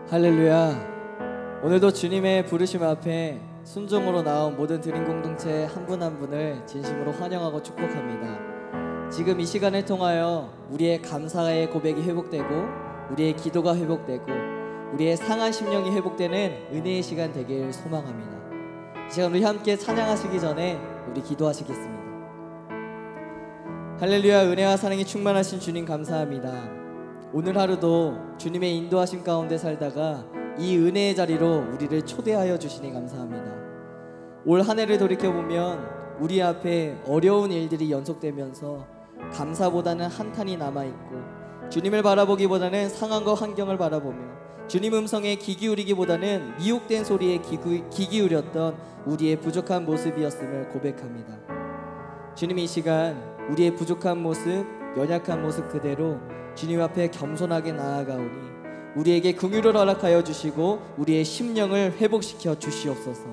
할렐루야. 오늘도 주님의 부르심 앞에 순종으로 나온 모든 드림 공동체 한 분 한 분을 진심으로 환영하고 축복합니다. 지금 이 시간을 통하여 우리의 감사의 고백이 회복되고 우리의 기도가 회복되고 우리의 상한 심령이 회복되는 은혜의 시간 되길 소망합니다. 이 시간 우리 함께 찬양하시기 전에 우리 기도하시겠습니다. 할렐루야. 은혜와 사랑이 충만하신 주님 감사합니다. 오늘 하루도 주님의 인도하심 가운데 살다가 이 은혜의 자리로 우리를 초대하여 주시니 감사합니다. 올 한 해를 돌이켜보면 우리 앞에 어려운 일들이 연속되면서 감사보다는 한탄이 남아있고 주님을 바라보기보다는 상황과 환경을 바라보며 주님 음성에 귀 기울이기보다는 미혹된 소리에 귀 기울였던 우리의 부족한 모습이었음을 고백합니다. 주님, 이 시간 우리의 부족한 모습, 연약한 모습 그대로 주님 앞에 겸손하게 나아가오니 우리에게 긍휼을 허락하여 주시고 우리의 심령을 회복시켜 주시옵소서.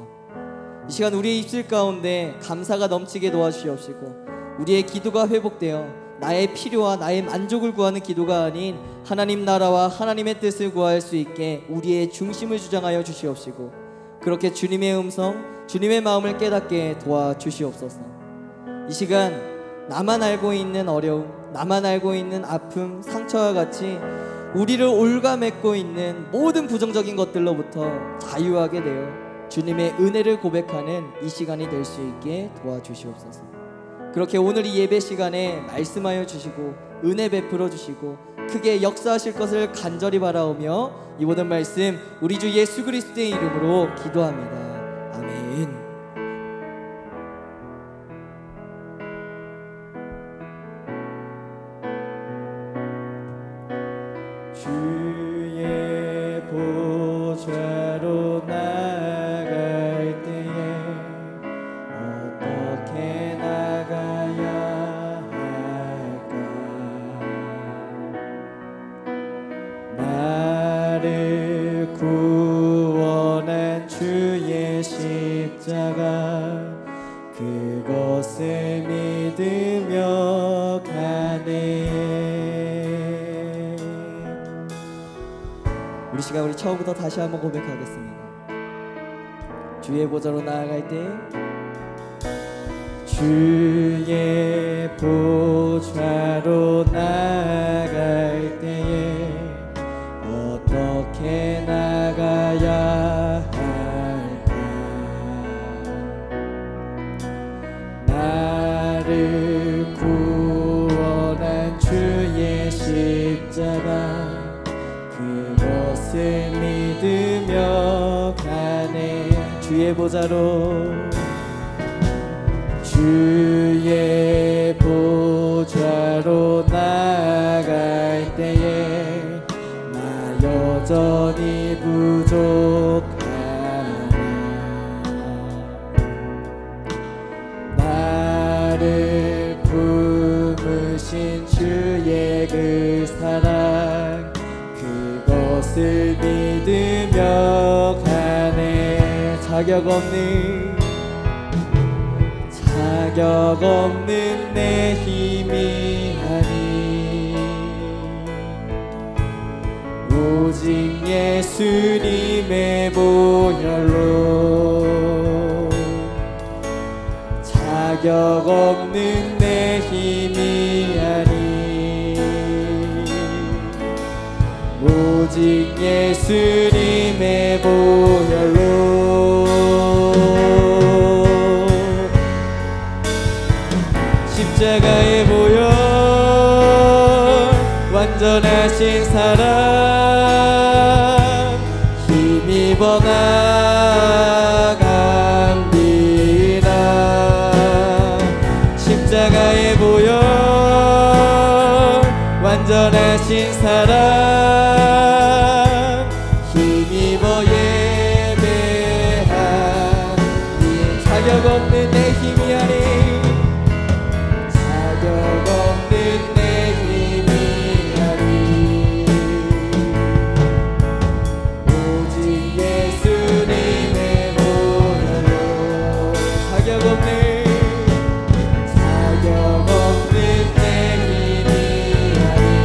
이 시간 우리의 입술 가운데 감사가 넘치게 도와주시옵시고 우리의 기도가 회복되어 나의 필요와 나의 만족을 구하는 기도가 아닌 하나님 나라와 하나님의 뜻을 구할 수 있게 우리의 중심을 주장하여 주시옵시고 그렇게 주님의 음성, 주님의 마음을 깨닫게 도와주시옵소서. 이 시간 나만 알고 있는 어려움, 나만 알고 있는 아픔, 상처와 같이 우리를 올가매고 있는 모든 부정적인 것들로부터 자유하게 되어 주님의 은혜를 고백하는 이 시간이 될 수 있게 도와주시옵소서. 그렇게 오늘 이 예배 시간에 말씀하여 주시고 은혜 베풀어 주시고 크게 역사하실 것을 간절히 바라오며 이 모든 말씀 우리 주 예수 그리스도의 이름으로 기도합니다. 아멘. 주의 보좌로 나갈 때에 어떻게 나가야 할까? 나를 구원한 주의 십자가 그것을 믿으며 가네. 우리 시간 우리 처음부터 다시 한번 고백하겠습니다. 주의 보좌로 나아갈 때 주의 보좌로 나아갈 때에 어떻게 나가야 할까? 나를 구원한 주의 십자가 그것을 믿으며 가네. 주의 보좌로 주의 보좌로 나아갈 때에 나 여전히 부족하나. 나를 품으신 주의 그 사랑 그것을 믿으며 가네. 자격 없는 내 힘이 아니 오직 예수님의 보혈로 자격 없는 내 힘이 아니 오직 예수님의 보혈로 십자가의 보혈 완전하신 사랑 힘입어 나갑니다. 십자가의 보혈 완전하신 사랑 힘입어 예배한 자격 없는 내 힘이 아닌 자격 없는 내 힘이 아닌 오직 예수님의 보혈로 자격 없는 내 힘이 아닌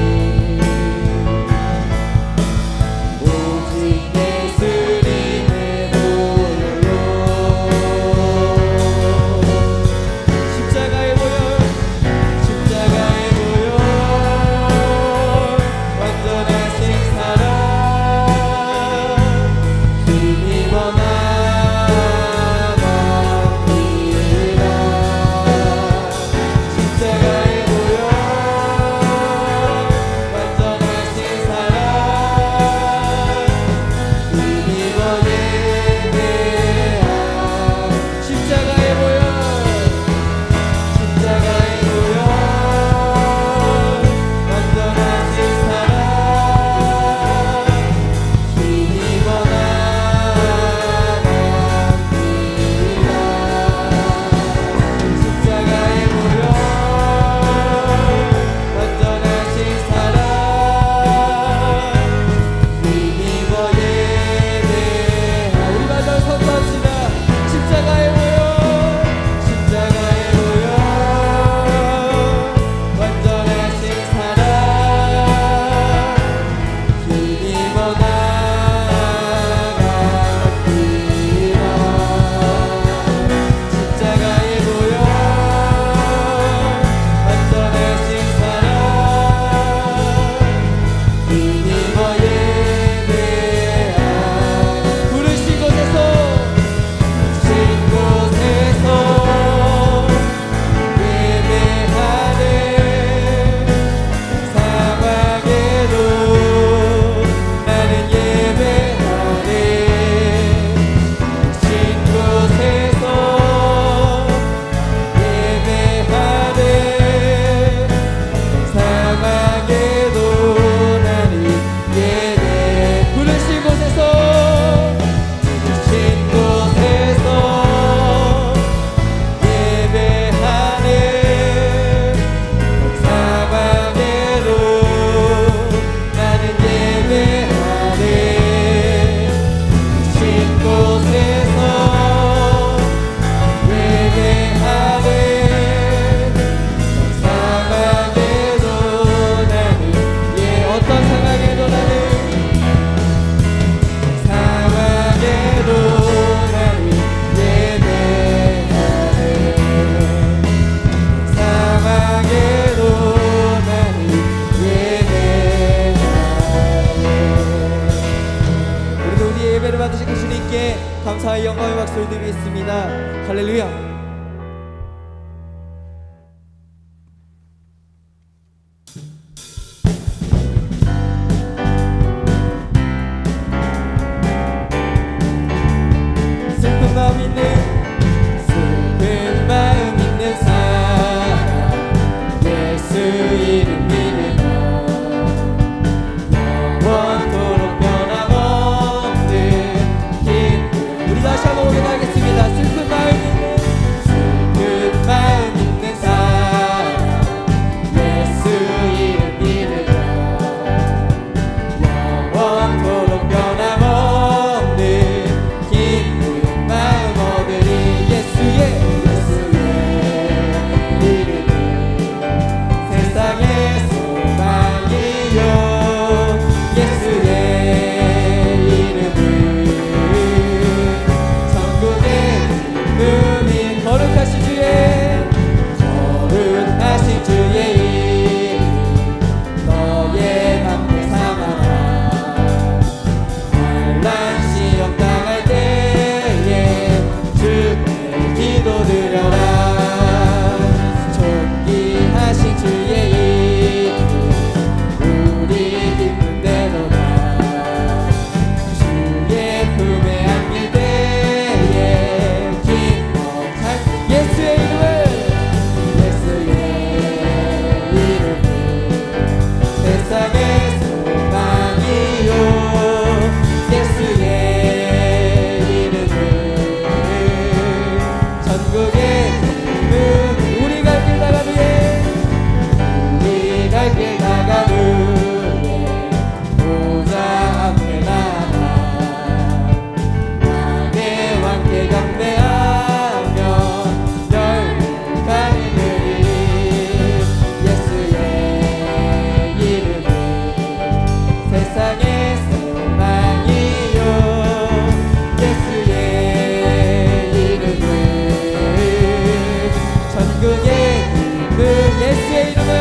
예수의 이름을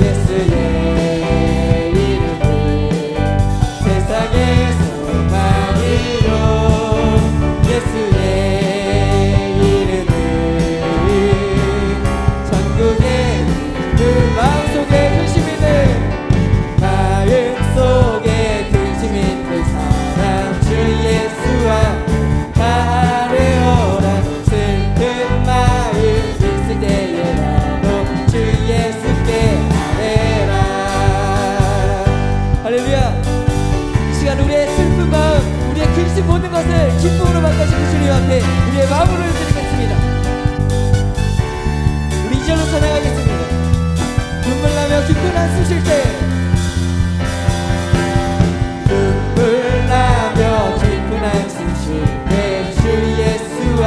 예수의 이름을 세상의 소망이요 예수의 이름을 전국의 그 마음속에 근심 있는 마음속에 근심 있는 사람 주 예수와 아뢰어라 슬픈 마음 있을 때에라도 주 예수께 아뢰라. 할렐루야. 이 시간 우리의 슬픈 마음 우리의 근심 모든 것을 기쁨으로 바꿔주신 주님 앞에 우리의 마음을 드리겠습니다. 우리 이절로 찬양하겠습니다. 눈물 나며 깊은 한숨 쉴 때 눈물 나며 깊은 한숨 쉴 때 주 예수와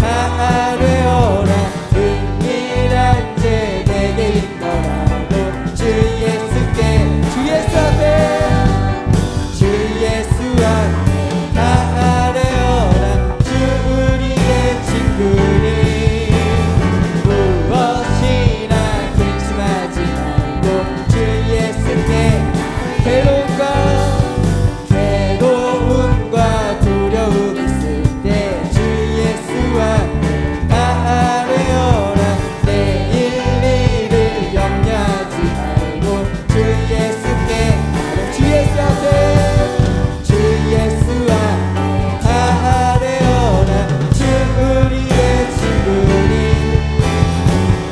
아뢰어라 은밀한 죄 내게 있더라도 주 예수께 주 예수 앞에 주 예수와 아뢰어라 주 우리의 친구니 무엇이나 근심하지 말고 주 예수께 괴로움과 두려움 있을 때 주 예수와 아뢰어라 내일 일을 염려하지 말고 주 예수께 주 예수 앞에 주 예수와 아뢰어라 주 우리의 친구니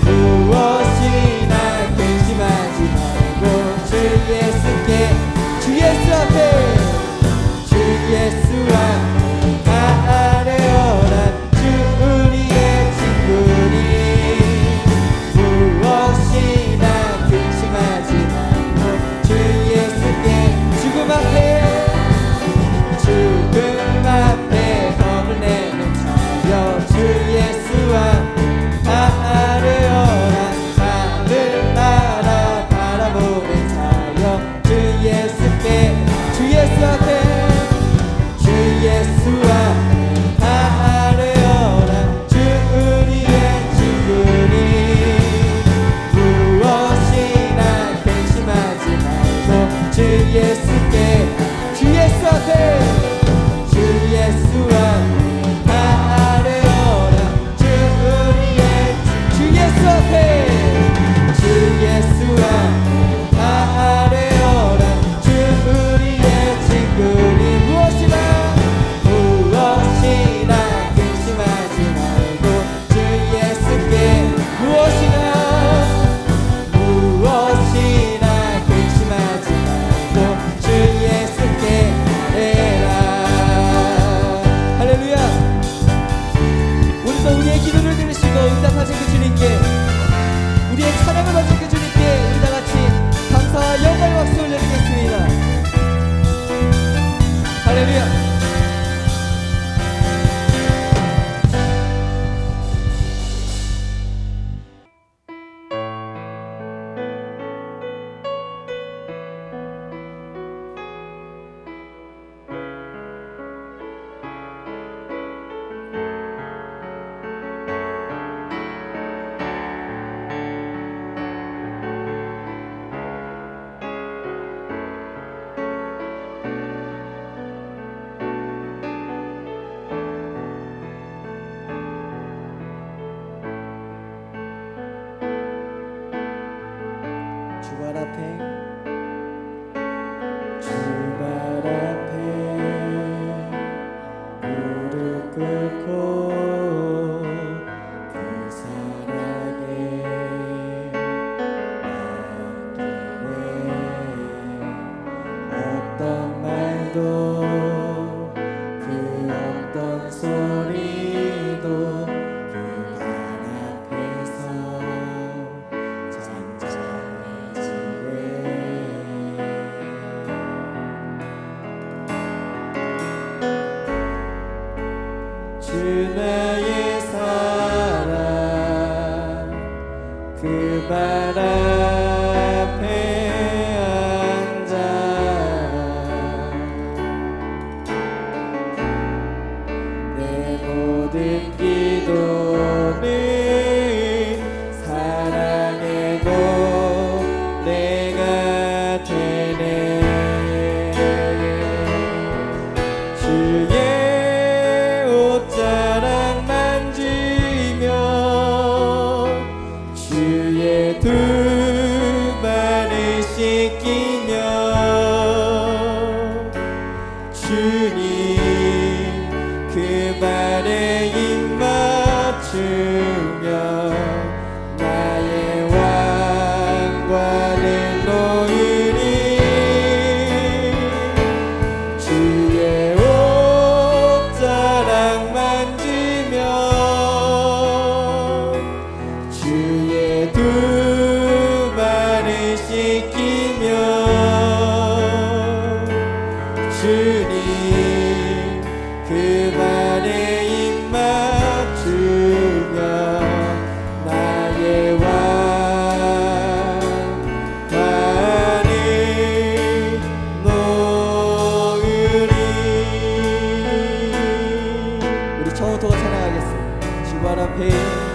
무엇이나 근심하지 말고 주 예수께 주 예수 앞에 주 예수와 아뢰어라 주 우리의 친구니 무엇이나 근심하지 말고 주 예수께 죽음 앞에 겁을 내는 자여 주 예수와 아뢰어라 하늘나라 바라보는 자여 주 예수께 주 예수 앞에 주 예수와 아뢰어라 주 우리의 친구니 무엇이나 근심하지 말고 주 예수께 주 예수 앞에 주 예수와 아뢰어라 주 우리의 주 예수 앞에 주 예수와 아뢰어라 주 우리의 친구니 무엇이나 근심하지 말고 주 예수께 무엇이나 근심하지 말고 주 예수께 아뢰라. 할렐루야. 오늘도 우리의 기도를 들으시고 응답하신 그 주님께 우리의 찬양을 받은 그 주님께 우리 다같이 감사와 영광의 박수 올려드리겠습니다. 할렐루야. 주말 앞에 무릎 꿇고 그 사랑에 어떤 말도 그 어떤 소리도 그 발 앞에서 주 나의 사랑 그 발 앞에 앉아 내 모든 기도는 사랑 주의 두 발을 씻기며 주님 그 발에 입 맞추며 나의 왕관을 놓으리. 우리 처음부터 찬양하겠습니다. 주발 앞에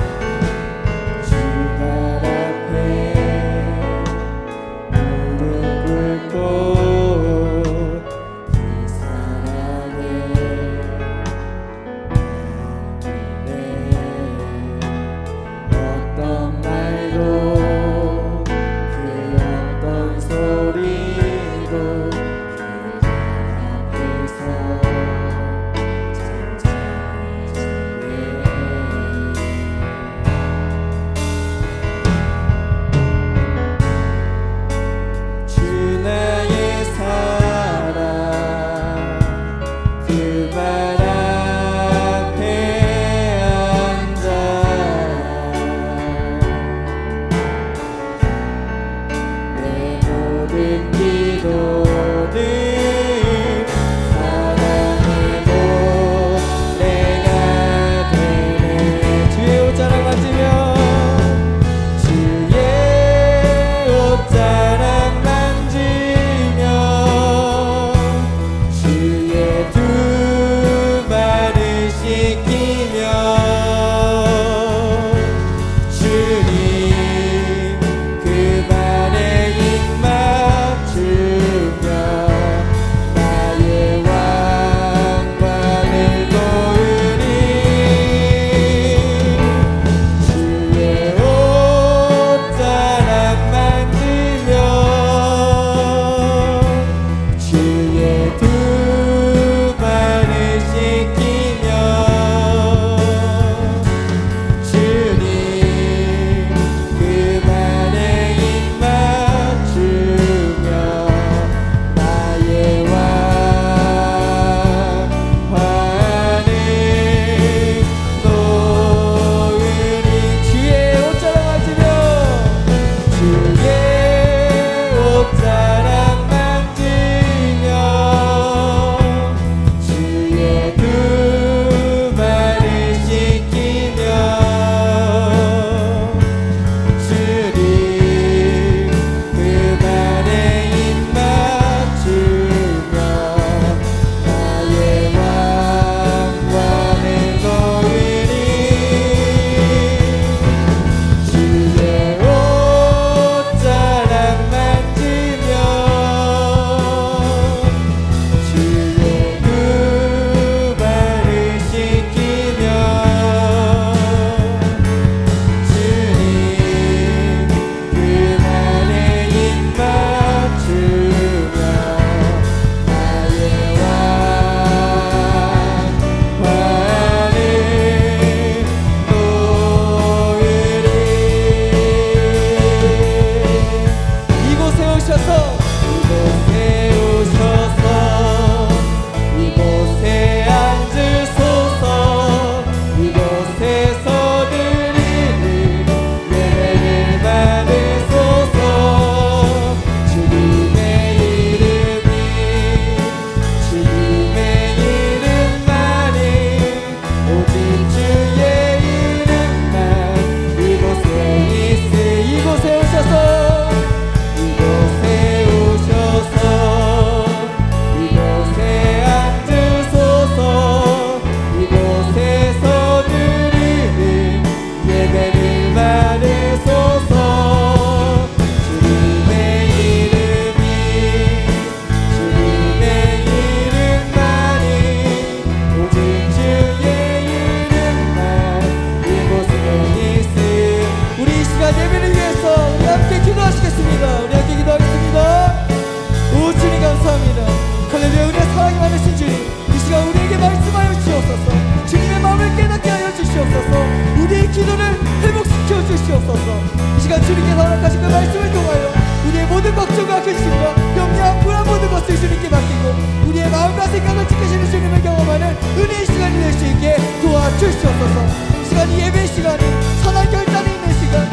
주시옵소서. 시간이 예배 시간이 선한 결단이 있는 시간,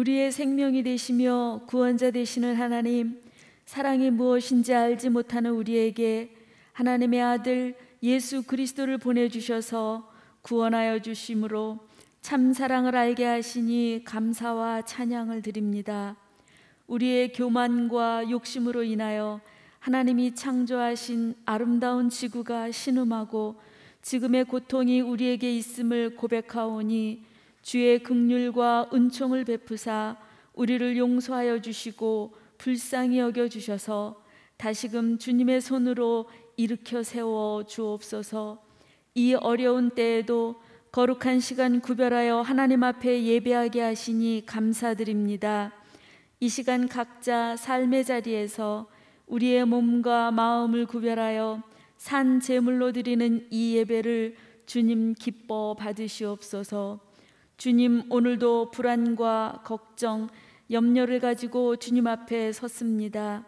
우리의 생명이 되시며 구원자 되시는 하나님, 사랑이 무엇인지 알지 못하는 우리에게 하나님의 아들 예수 그리스도를 보내주셔서 구원하여 주심으로 참 사랑을 알게 하시니 감사와 찬양을 드립니다. 우리의 교만과 욕심으로 인하여 하나님이 창조하신 아름다운 지구가 신음하고 지금의 고통이 우리에게 있음을 고백하오니 주의 긍휼과 은총을 베푸사 우리를 용서하여 주시고 불쌍히 여겨 주셔서 다시금 주님의 손으로 일으켜 세워 주옵소서. 이 어려운 때에도 거룩한 시간 구별하여 하나님 앞에 예배하게 하시니 감사드립니다. 이 시간 각자 삶의 자리에서 우리의 몸과 마음을 구별하여 산 제물로 드리는 이 예배를 주님 기뻐 받으시옵소서. 주님, 오늘도 불안과 걱정, 염려를 가지고 주님 앞에 섰습니다.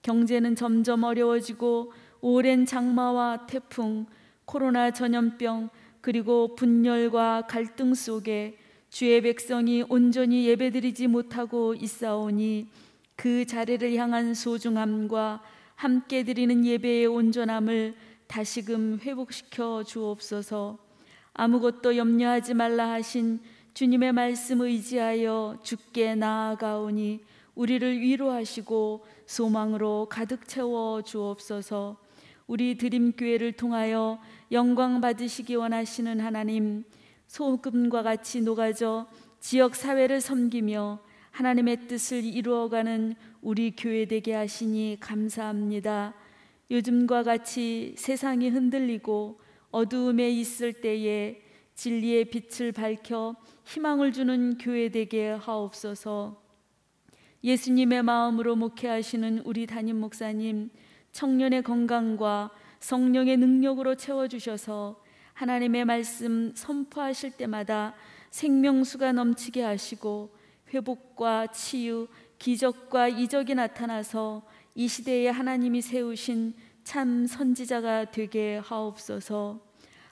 경제는 점점 어려워지고 오랜 장마와 태풍, 코로나 전염병, 그리고 분열과 갈등 속에 주의 백성이 온전히 예배드리지 못하고 있사오니 그 자리를 향한 소중함과 함께 드리는 예배의 온전함을 다시금 회복시켜 주옵소서. 아무것도 염려하지 말라 하신 주님의 말씀 의지하여 주께 나아가오니 우리를 위로하시고 소망으로 가득 채워 주옵소서. 우리 드림교회를 통하여 영광 받으시기 원하시는 하나님, 소금과 같이 녹아져 지역 사회를 섬기며 하나님의 뜻을 이루어가는 우리 교회 되게 하시니 감사합니다. 요즘과 같이 세상이 흔들리고 어두움에 있을 때에 진리의 빛을 밝혀 희망을 주는 교회 되게 하옵소서. 예수님의 마음으로 목회하시는 우리 담임 목사님, 청년의 건강과 성령의 능력으로 채워주셔서 하나님의 말씀 선포하실 때마다 생명수가 넘치게 하시고 회복과 치유, 기적과 이적이 나타나서 이 시대에 하나님이 세우신 참 선지자가 되게 하옵소서.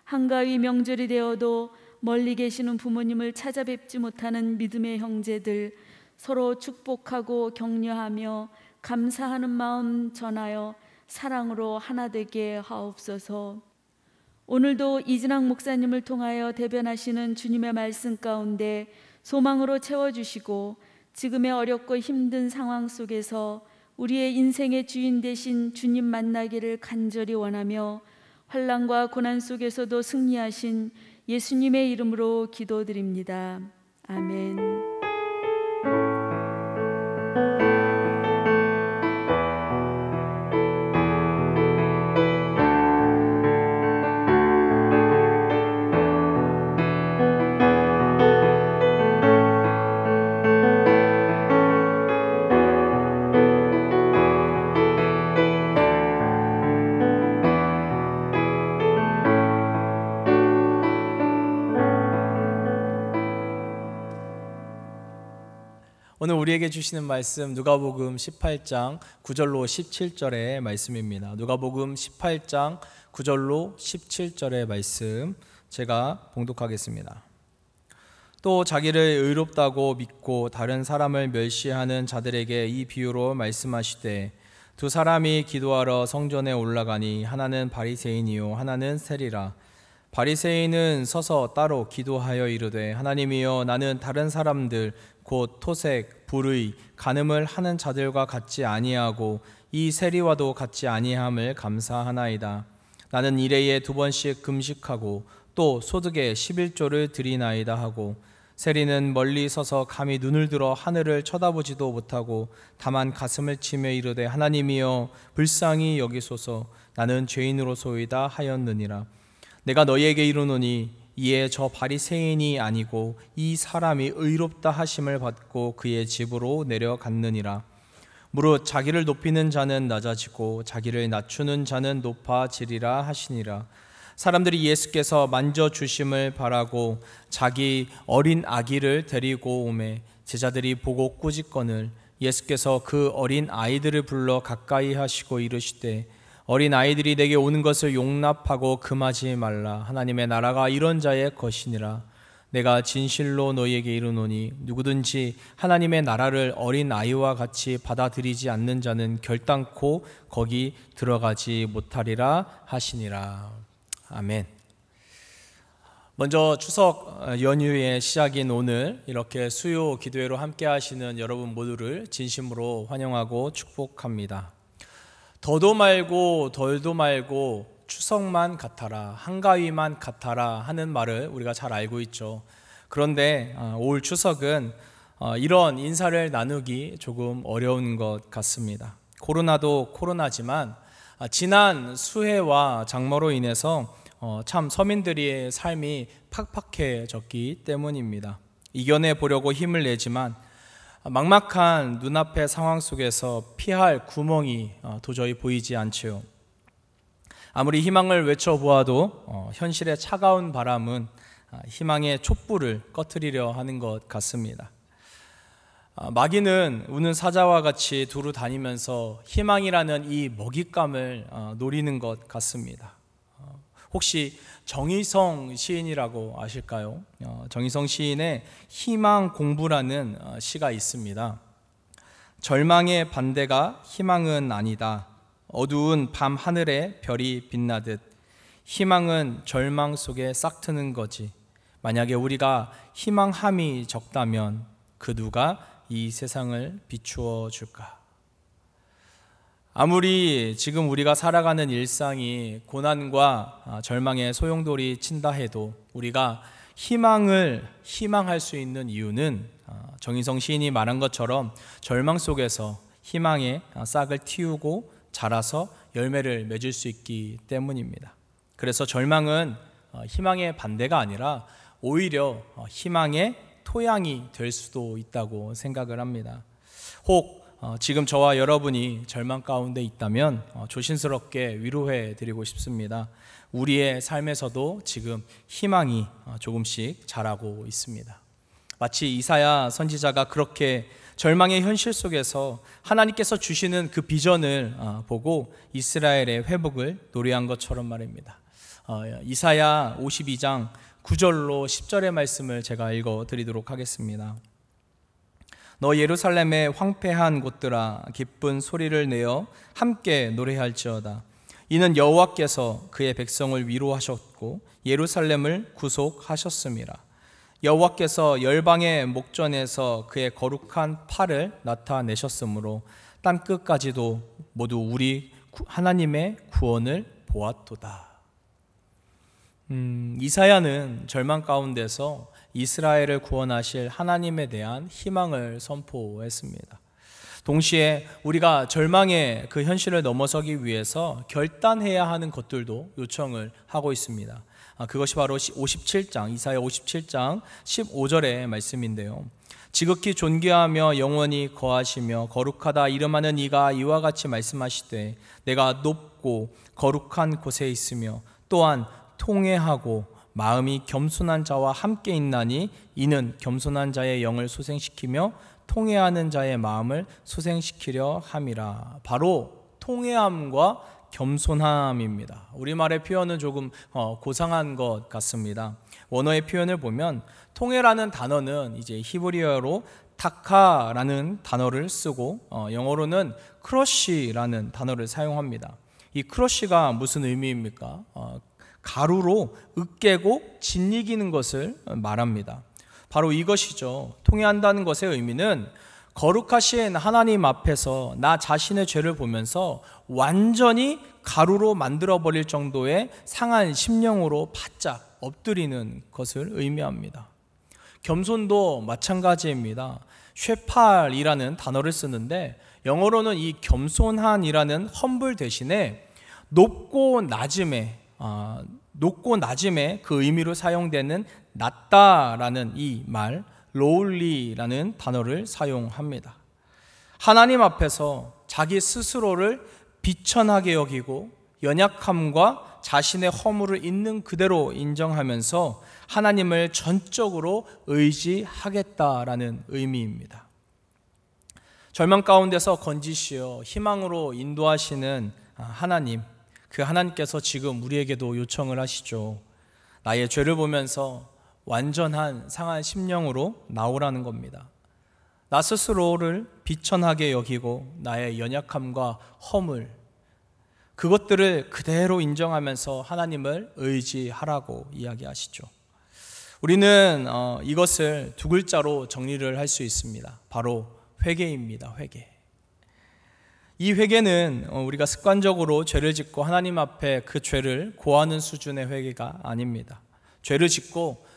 한가위 명절이 되어도 멀리 계시는 부모님을 찾아뵙지 못하는 믿음의 형제들, 서로 축복하고 격려하며 감사하는 마음 전하여 사랑으로 하나 되게 하옵소서. 오늘도 이진학 목사님을 통하여 대변하시는 주님의 말씀 가운데 소망으로 채워주시고 지금의 어렵고 힘든 상황 속에서 우리의 인생의 주인 되신 주님 만나기를 간절히 원하며 환난과 고난 속에서도 승리하신 예수님의 이름으로 기도드립니다. 아멘. 오늘 우리에게 주시는 말씀 누가복음 18장 9절로 17절의 말씀입니다. 누가복음 18장 9절로 17절의 말씀 제가 봉독하겠습니다. 또 자기를 의롭다고 믿고 다른 사람을 멸시하는 자들에게 이 비유로 말씀하시되 두 사람이 기도하러 성전에 올라가니 하나는 바리새인이요 하나는 세리라. 바리새인은 서서 따로 기도하여 이르되 하나님이여 나는 다른 사람들 곧 토색, 불의, 간음을 하는 자들과 같지 아니하고 이 세리와도 같지 아니함을 감사하나이다. 나는 일해에 2번씩 금식하고 또 소득의 11조를 드리나이다 하고 세리는 멀리 서서 감히 눈을 들어 하늘을 쳐다보지도 못하고 다만 가슴을 치며 이르되 하나님이여 불쌍히 여기소서 나는 죄인으로소이다 하였느니라. 내가 너희에게 이르노니 이에 저 바리새인이 아니고 이 사람이 의롭다 하심을 받고 그의 집으로 내려갔느니라. 무릇 자기를 높이는 자는 낮아지고 자기를 낮추는 자는 높아지리라 하시니라. 사람들이 예수께서 만져주심을 바라고 자기 어린 아기를 데리고 오매 제자들이 보고 꾸짖거늘 예수께서 그 어린 아이들을 불러 가까이 하시고 이르시되 어린 아이들이 내게 오는 것을 용납하고 금하지 말라. 하나님의 나라가 이런 자의 것이니라. 내가 진실로 너희에게 이르노니 누구든지 하나님의 나라를 어린 아이와 같이 받아들이지 않는 자는 결단코 거기 들어가지 못하리라 하시니라. 아멘. 먼저 추석 연휴의 시작인 오늘 이렇게 수요 기도회로 함께 하시는 여러분 모두를 진심으로 환영하고 축복합니다. 더도 말고 덜도 말고 추석만 같아라, 한가위만 같아라 하는 말을 우리가 잘 알고 있죠. 그런데 올 추석은 이런 인사를 나누기 조금 어려운 것 같습니다. 코로나도 코로나지만 지난 수해와 장마로 인해서 참 서민들의 삶이 팍팍해졌기 때문입니다. 이겨내 보려고 힘을 내지만 막막한 눈앞의 상황 속에서 피할 구멍이 도저히 보이지 않지요. 아무리 희망을 외쳐보아도 현실의 차가운 바람은 희망의 촛불을 꺼트리려 하는 것 같습니다. 마귀는 우는 사자와 같이 두루 다니면서 희망이라는 이 먹잇감을 노리는 것 같습니다. 혹시 정의성 시인이라고 아실까요? 정의성 시인의 희망 공부라는 시가 있습니다. 절망의 반대가 희망은 아니다. 어두운 밤 하늘에 별이 빛나듯 희망은 절망 속에 싹트는 거지. 만약에 우리가 희망함이 적다면 그 누가 이 세상을 비추어 줄까? 아무리 지금 우리가 살아가는 일상이 고난과 절망의 소용돌이 친다 해도 우리가 희망할 수 있는 이유는 정의성 시인이 말한 것처럼 절망 속에서 희망의 싹을 틔우고 자라서 열매를 맺을 수 있기 때문입니다. 그래서 절망은 희망의 반대가 아니라 오히려 희망의 토양이 될 수도 있다고 생각을 합니다. 혹 지금 저와 여러분이 절망 가운데 있다면 조심스럽게 위로해 드리고 싶습니다. 우리의 삶에서도 지금 희망이 조금씩 자라고 있습니다. 마치 이사야 선지자가 그렇게 절망의 현실 속에서 하나님께서 주시는 그 비전을 보고 이스라엘의 회복을 노래한 것처럼 말입니다. 이사야 52장 9절로 10절의 말씀을 제가 읽어드리도록 하겠습니다. 너 예루살렘의 황폐한 곳들아 기쁜 소리를 내어 함께 노래할지어다. 이는 여호와께서 그의 백성을 위로하셨고 예루살렘을 구속하셨음이라. 여호와께서 열방의 목전에서 그의 거룩한 팔을 나타내셨으므로 땅 끝까지도 모두 우리 하나님의 구원을 보았도다. 이사야는 절망 가운데서 이스라엘을 구원하실 하나님에 대한 희망을 선포했습니다. 동시에 우리가 절망의 그 현실을 넘어서기 위해서 결단해야 하는 것들도 요청을 하고 있습니다. 그것이 바로 57장, 이사야 57장 15절의 말씀인데요. 지극히 존귀하며 영원히 거하시며 거룩하다 이름하는 이가 이와 같이 말씀하시되 내가 높고 거룩한 곳에 있으며 또한 통회하고 마음이 겸손한 자와 함께 있나니 이는 겸손한 자의 영을 소생시키며 통회하는 자의 마음을 소생시키려 함이라. 바로 통회함과 겸손함입니다. 우리말의 표현은 조금 고상한 것 같습니다. 원어의 표현을 보면 통회라는 단어는 이제 히브리어로 타카라는 단어를 쓰고 영어로는 크러쉬라는 단어를 사용합니다. 이 크러쉬가 무슨 의미입니까? 가루로 으깨고 짓이기는 것을 말합니다. 바로 이것이죠. 통회한다는 것의 의미는 거룩하신 하나님 앞에서 나 자신의 죄를 보면서 완전히 가루로 만들어버릴 정도의 상한 심령으로 바짝 엎드리는 것을 의미합니다. 겸손도 마찬가지입니다. 쉐팔이라는 단어를 쓰는데 영어로는 이 겸손한이라는 험블 대신에 높고 낮음의 그 의미로 사용되는 낮다라는 이 말 lowly라는 단어를 사용합니다. 하나님 앞에서 자기 스스로를 비천하게 여기고 연약함과 자신의 허물을 있는 그대로 인정하면서 하나님을 전적으로 의지하겠다라는 의미입니다. 절망 가운데서 건지시어 희망으로 인도하시는 하나님, 그 하나님께서 지금 우리에게도 요청을 하시죠. 나의 죄를 보면서 완전한 상한 심령으로 나오라는 겁니다. 나 스스로를 비천하게 여기고 나의 연약함과 허물, 그것들을 그대로 인정하면서 하나님을 의지하라고 이야기하시죠. 우리는 이것을 두 글자로 정리를 할 수 있습니다. 바로 회개입니다. 회개. 이 회개는 우리가 습관적으로 죄를 짓고 하나님 앞에 그 죄를 고하는 수준의 회개가 아닙니다. 죄를 짓고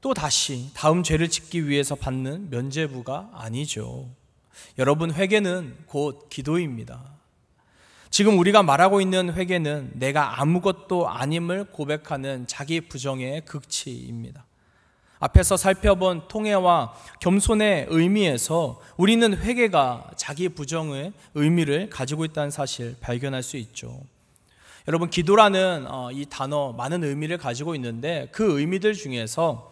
또 다시 다음 죄를 짓기 위해서 받는 면죄부가 아니죠. 여러분, 회개는 곧 기도입니다. 지금 우리가 말하고 있는 회개는 내가 아무것도 아님을 고백하는 자기 부정의 극치입니다. 앞에서 살펴본 통회와 겸손의 의미에서 우리는 회개가 자기 부정의 의미를 가지고 있다는 사실 발견할 수 있죠. 여러분, 기도라는 이 단어 많은 의미를 가지고 있는데 그 의미들 중에서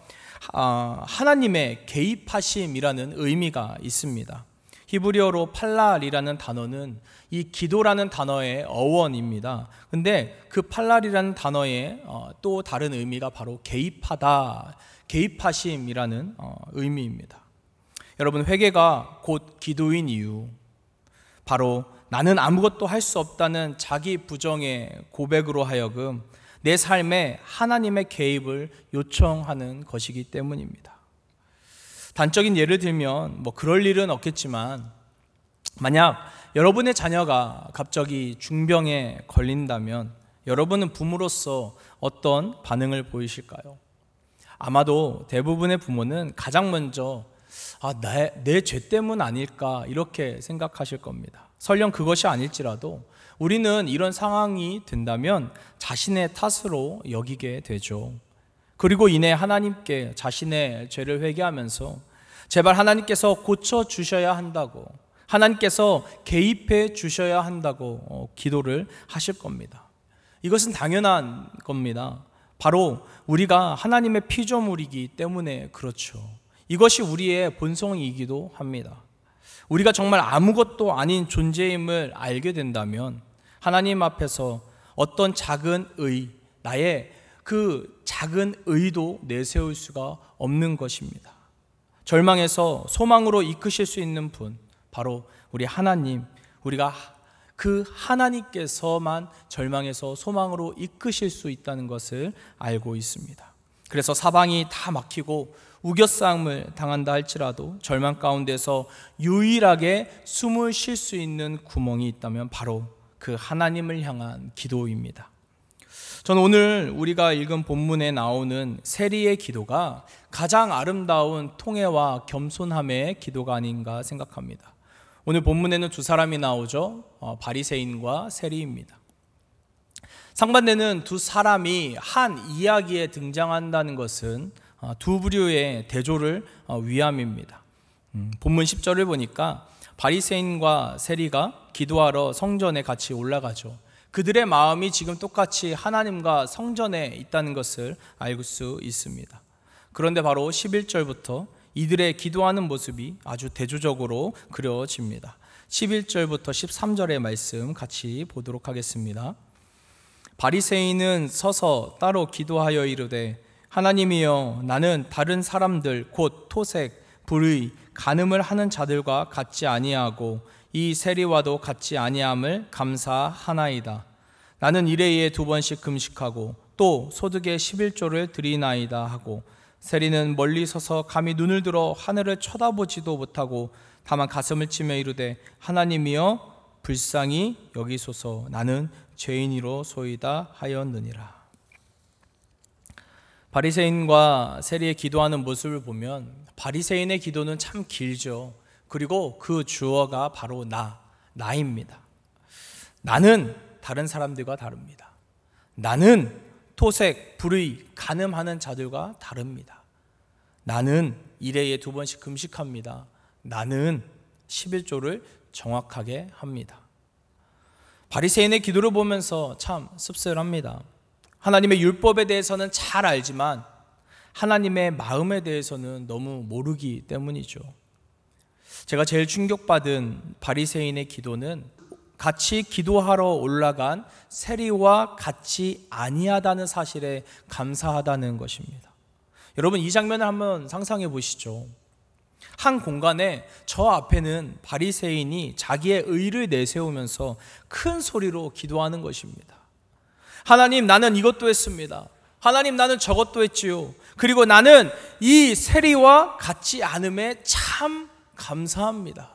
하나님의 개입하심이라는 의미가 있습니다. 히브리어로 팔랄이라는 단어는 이 기도라는 단어의 어원입니다. 근데 그 팔랄이라는 단어의 또 다른 의미가 바로 개입하다, 개입하심이라는 의미입니다. 여러분, 회개가 곧 기도인 이유, 바로 나는 아무것도 할 수 없다는 자기 부정의 고백으로 하여금 내 삶에 하나님의 개입을 요청하는 것이기 때문입니다. 단적인 예를 들면 그럴 일은 없겠지만, 만약 여러분의 자녀가 갑자기 중병에 걸린다면 여러분은 부모로서 어떤 반응을 보이실까요? 아마도 대부분의 부모는 가장 먼저 내 죄 때문 아닐까 이렇게 생각하실 겁니다. 설령 그것이 아닐지라도 우리는 이런 상황이 된다면 자신의 탓으로 여기게 되죠. 그리고 이내 하나님께 자신의 죄를 회개하면서 제발 하나님께서 고쳐주셔야 한다고, 하나님께서 개입해 주셔야 한다고 기도를 하실 겁니다. 이것은 당연한 겁니다. 바로 우리가 하나님의 피조물이기 때문에 그렇죠. 이것이 우리의 본성이기도 합니다. 우리가 정말 아무것도 아닌 존재임을 알게 된다면 하나님 앞에서 어떤 작은 의, 나의 그 작은 의도 내세울 수가 없는 것입니다. 절망에서 소망으로 이끄실 수 있는 분, 바로 우리 하나님, 우리가 그 하나님께서만 절망에서 소망으로 이끄실 수 있다는 것을 알고 있습니다. 그래서 사방이 다 막히고 우겨싸움을 당한다 할지라도 절망 가운데서 유일하게 숨을 쉴 수 있는 구멍이 있다면 바로 그 하나님을 향한 기도입니다. 저는 오늘 우리가 읽은 본문에 나오는 세리의 기도가 가장 아름다운 통회와 겸손함의 기도가 아닌가 생각합니다. 오늘 본문에는 두 사람이 나오죠. 바리새인과 세리입니다. 상반되는 두 사람이 한 이야기에 등장한다는 것은 두 부류의 대조를 위함입니다. 본문 10절을 보니까 바리새인과 세리가 기도하러 성전에 같이 올라가죠. 그들의 마음이 지금 똑같이 하나님과 성전에 있다는 것을 알 수 있습니다. 그런데 바로 11절부터 이들의 기도하는 모습이 아주 대조적으로 그려집니다. 11절부터 13절의 말씀 같이 보도록 하겠습니다. 바리새인은 서서 따로 기도하여 이르되 하나님이여, 나는 다른 사람들 곧 토색, 불의, 간음을 하는 자들과 같지 아니하고 이 세리와도 같지 아니함을 감사하나이다. 나는 일회에 2번씩 금식하고 또 소득의 11조를 드리나이다 하고, 세리는 멀리 서서 감히 눈을 들어 하늘을 쳐다보지도 못하고 다만 가슴을 치며 이르되 하나님이여, 불쌍히 여기소서, 나는 죄인이로소이다 하였느니라. 바리새인과 세리의 기도하는 모습을 보면 바리새인의 기도는 참 길죠. 그리고 그 주어가 바로 나입니다. 나는 다른 사람들과 다릅니다. 나는 토색, 불의, 간음하는 자들과 다릅니다. 나는 일회에 2번씩 금식합니다. 나는 11조를 정확하게 합니다. 바리새인의 기도를 보면서 참 씁쓸합니다. 하나님의 율법에 대해서는 잘 알지만 하나님의 마음에 대해서는 너무 모르기 때문이죠. 제가 제일 충격받은 바리새인의 기도는 같이 기도하러 올라간 세리와 같이 아니하다는 사실에 감사하다는 것입니다. 여러분, 이 장면을 한번 상상해 보시죠. 한 공간에 저 앞에는 바리새인이 자기의 의를 내세우면서 큰 소리로 기도하는 것입니다. 하나님, 나는 이것도 했습니다. 하나님, 나는 저것도 했지요. 그리고 나는 이 세리와 같지 않음에 참 감사합니다.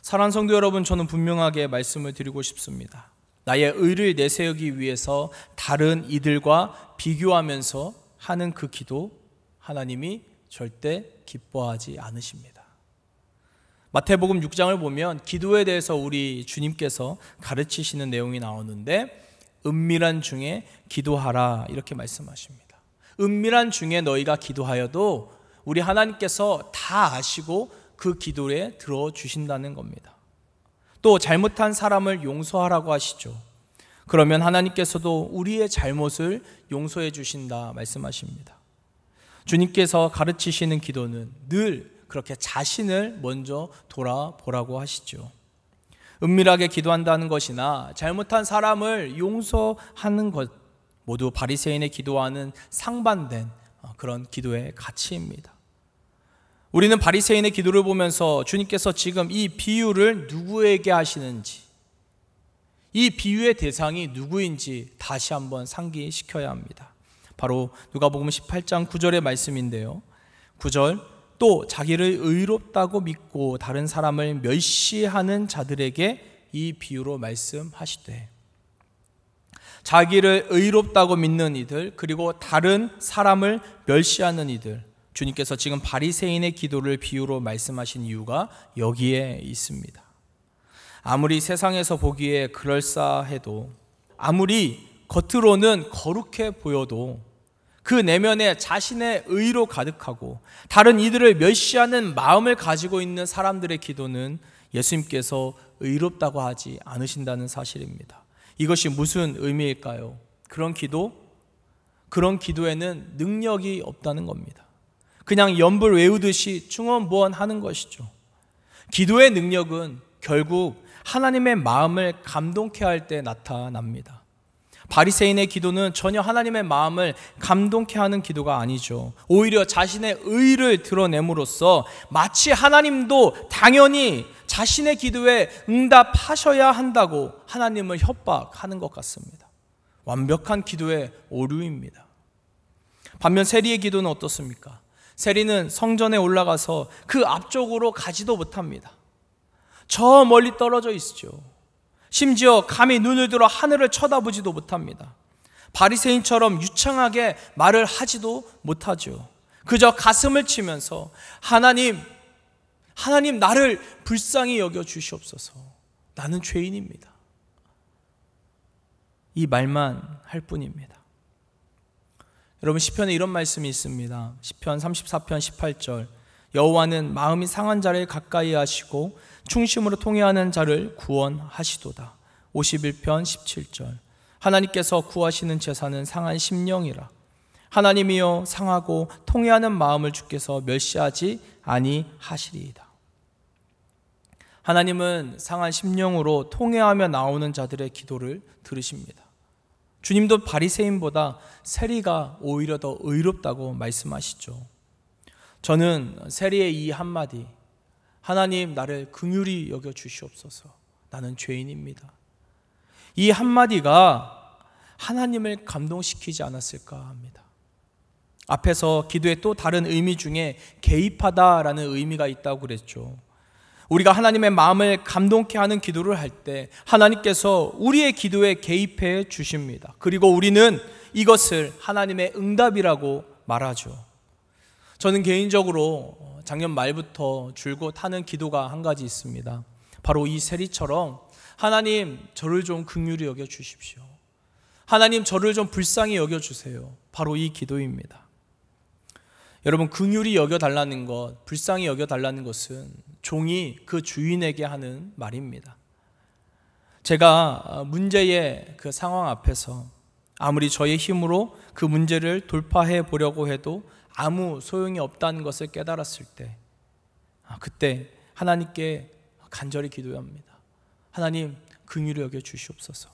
사랑하는 성도 여러분, 저는 분명하게 말씀을 드리고 싶습니다. 나의 의를 내세우기 위해서 다른 이들과 비교하면서 하는 그 기도, 하나님이 절대 기뻐하지 않으십니다. 마태복음 6장을 보면 기도에 대해서 우리 주님께서 가르치시는 내용이 나오는데, 은밀한 중에 기도하라 이렇게 말씀하십니다. 은밀한 중에 너희가 기도하여도 우리 하나님께서 다 아시고 그 기도에 들어주신다는 겁니다. 또 잘못한 사람을 용서하라고 하시죠. 그러면 하나님께서도 우리의 잘못을 용서해 주신다 말씀하십니다. 주님께서 가르치시는 기도는 늘 그렇게 자신을 먼저 돌아보라고 하시죠. 은밀하게 기도한다는 것이나 잘못한 사람을 용서하는 것, 모두 바리새인의 기도와는 상반된 그런 기도의 가치입니다. 우리는 바리새인의 기도를 보면서 주님께서 지금 이 비유를 누구에게 하시는지, 이 비유의 대상이 누구인지 다시 한번 상기시켜야 합니다. 바로 누가복음 18장 9절의 말씀인데요. 9절, 또 자기를 의롭다고 믿고 다른 사람을 멸시하는 자들에게 이 비유로 말씀하시되, 자기를 의롭다고 믿는 이들, 그리고 다른 사람을 멸시하는 이들, 주님께서 지금 바리새인의 기도를 비유로 말씀하신 이유가 여기에 있습니다. 아무리 세상에서 보기에 그럴싸해도, 아무리 겉으로는 거룩해 보여도 그 내면에 자신의 의로 가득하고 다른 이들을 멸시하는 마음을 가지고 있는 사람들의 기도는 예수님께서 의롭다고 하지 않으신다는 사실입니다. 이것이 무슨 의미일까요? 그런 기도에는 능력이 없다는 겁니다. 그냥 연불 외우듯이 중언부언하는 것이죠. 기도의 능력은 결국 하나님의 마음을 감동케 할 때 나타납니다. 바리새인의 기도는 전혀 하나님의 마음을 감동케 하는 기도가 아니죠. 오히려 자신의 의를 드러냄으로써 마치 하나님도 당연히 자신의 기도에 응답하셔야 한다고 하나님을 협박하는 것 같습니다. 완벽한 기도의 오류입니다. 반면 세리의 기도는 어떻습니까? 세리는 성전에 올라가서 그 앞쪽으로 가지도 못합니다. 저 멀리 떨어져 있죠. 심지어 감히 눈을 들어 하늘을 쳐다보지도 못합니다. 바리새인처럼 유창하게 말을 하지도 못하죠. 그저 가슴을 치면서 하나님 나를 불쌍히 여겨 주시옵소서. 나는 죄인입니다. 이 말만 할 뿐입니다. 여러분, 시편에 이런 말씀이 있습니다. 시편 34편 18절, 여호와는 마음이 상한 자를 가까이 하시고 충심으로 통회하는 자를 구원하시도다. 51편 17절, 하나님께서 구하시는 제사는 상한 심령이라. 하나님이여 상하고 통회하는 마음을 주께서 멸시하지 아니하시리이다. 하나님은 상한 심령으로 통회하며 나오는 자들의 기도를 들으십니다. 주님도 바리새인보다 세리가 오히려 더 의롭다고 말씀하시죠. 저는 세리의 이 한마디, 하나님 나를 긍휼히 여겨 주시옵소서, 나는 죄인입니다, 이 한마디가 하나님을 감동시키지 않았을까 합니다. 앞에서 기도의 또 다른 의미 중에 개입하다라는 의미가 있다고 그랬죠. 우리가 하나님의 마음을 감동케 하는 기도를 할 때 하나님께서 우리의 기도에 개입해 주십니다. 그리고 우리는 이것을 하나님의 응답이라고 말하죠. 저는 개인적으로 작년 말부터 줄곧 하는 기도가 한 가지 있습니다. 바로 이 세리처럼 하나님 저를 좀 긍휼히 여겨 주십시오. 하나님 저를 좀 불쌍히 여겨 주세요. 바로 이 기도입니다. 여러분, 긍휼히 여겨달라는 것, 불쌍히 여겨달라는 것은 종이 그 주인에게 하는 말입니다. 제가 문제의 그 상황 앞에서 아무리 저의 힘으로 그 문제를 돌파해 보려고 해도 아무 소용이 없다는 것을 깨달았을 때, 그때 하나님께 간절히 기도해야 합니다. 하나님 긍휼히 여겨 주시옵소서.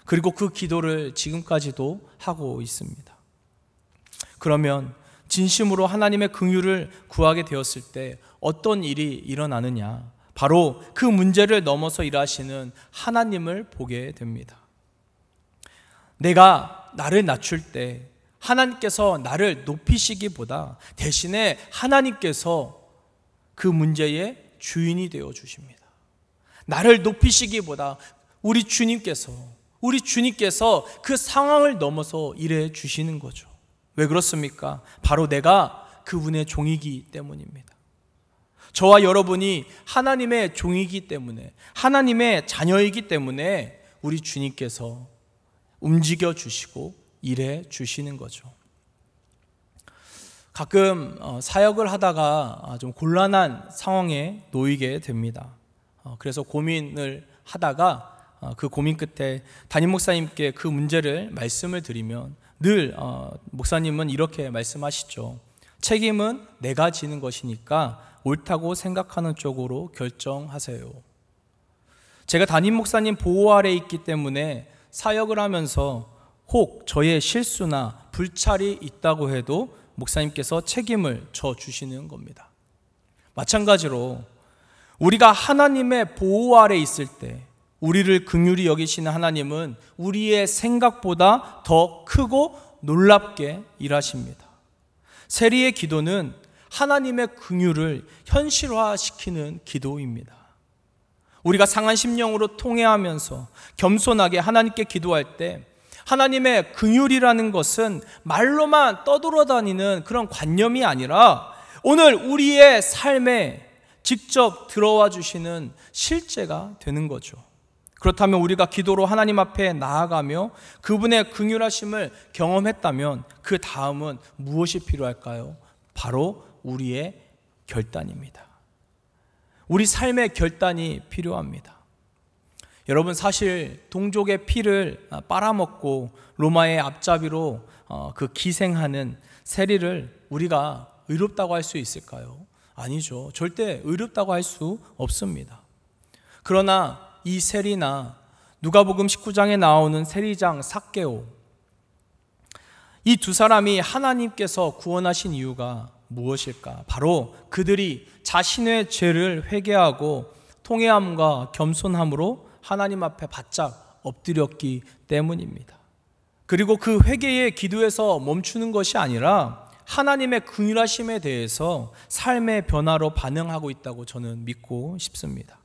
그리고 그 기도를 지금까지도 하고 있습니다. 그러면 진심으로 하나님의 긍휼을 구하게 되었을 때 어떤 일이 일어나느냐? 바로 그 문제를 넘어서 일하시는 하나님을 보게 됩니다. 내가 나를 낮출 때 하나님께서 나를 높이시기보다 대신에 하나님께서 그 문제의 주인이 되어 주십니다. 나를 높이시기보다 우리 주님께서 그 상황을 넘어서 일해 주시는 거죠. 왜 그렇습니까? 바로 내가 그분의 종이기 때문입니다. 저와 여러분이 하나님의 종이기 때문에, 하나님의 자녀이기 때문에 우리 주님께서 움직여 주시고 일해 주시는 거죠. 가끔 사역을 하다가 좀 곤란한 상황에 놓이게 됩니다. 그래서 고민을 하다가 그 고민 끝에 담임 목사님께 그 문제를 말씀을 드리면 늘 목사님은 이렇게 말씀하시죠. 책임은 내가 지는 것이니까 옳다고 생각하는 쪽으로 결정하세요. 제가 담임 목사님 보호 아래 있기 때문에 사역을 하면서 혹 저의 실수나 불찰이 있다고 해도 목사님께서 책임을 져주시는 겁니다. 마찬가지로 우리가 하나님의 보호 아래 있을 때 우리를 긍휼히 여기시는 하나님은 우리의 생각보다 더 크고 놀랍게 일하십니다. 세리의 기도는 하나님의 긍휼을 현실화시키는 기도입니다. 우리가 상한 심령으로 통회하면서 겸손하게 하나님께 기도할 때 하나님의 긍휼이라는 것은 말로만 떠돌아다니는 그런 관념이 아니라 오늘 우리의 삶에 직접 들어와 주시는 실제가 되는 거죠. 그렇다면 우리가 기도로 하나님 앞에 나아가며 그분의 긍휼하심을 경험했다면 그 다음은 무엇이 필요할까요? 바로 우리의 결단입니다. 우리 삶의 결단이 필요합니다. 여러분, 사실 동족의 피를 빨아먹고 로마의 앞잡이로 그 기생하는 세리를 우리가 의롭다고 할 수 있을까요? 아니죠. 절대 의롭다고 할 수 없습니다. 그러나 이 세리나 누가복음 19장에 나오는 세리장 삭개오, 이 두 사람이 하나님께서 구원하신 이유가 무엇일까? 바로 그들이 자신의 죄를 회개하고 통회함과 겸손함으로 하나님 앞에 바짝 엎드렸기 때문입니다. 그리고 그 회개의 기도에서 멈추는 것이 아니라 하나님의 긍휼하심에 대해서 삶의 변화로 반응하고 있다고 저는 믿고 싶습니다.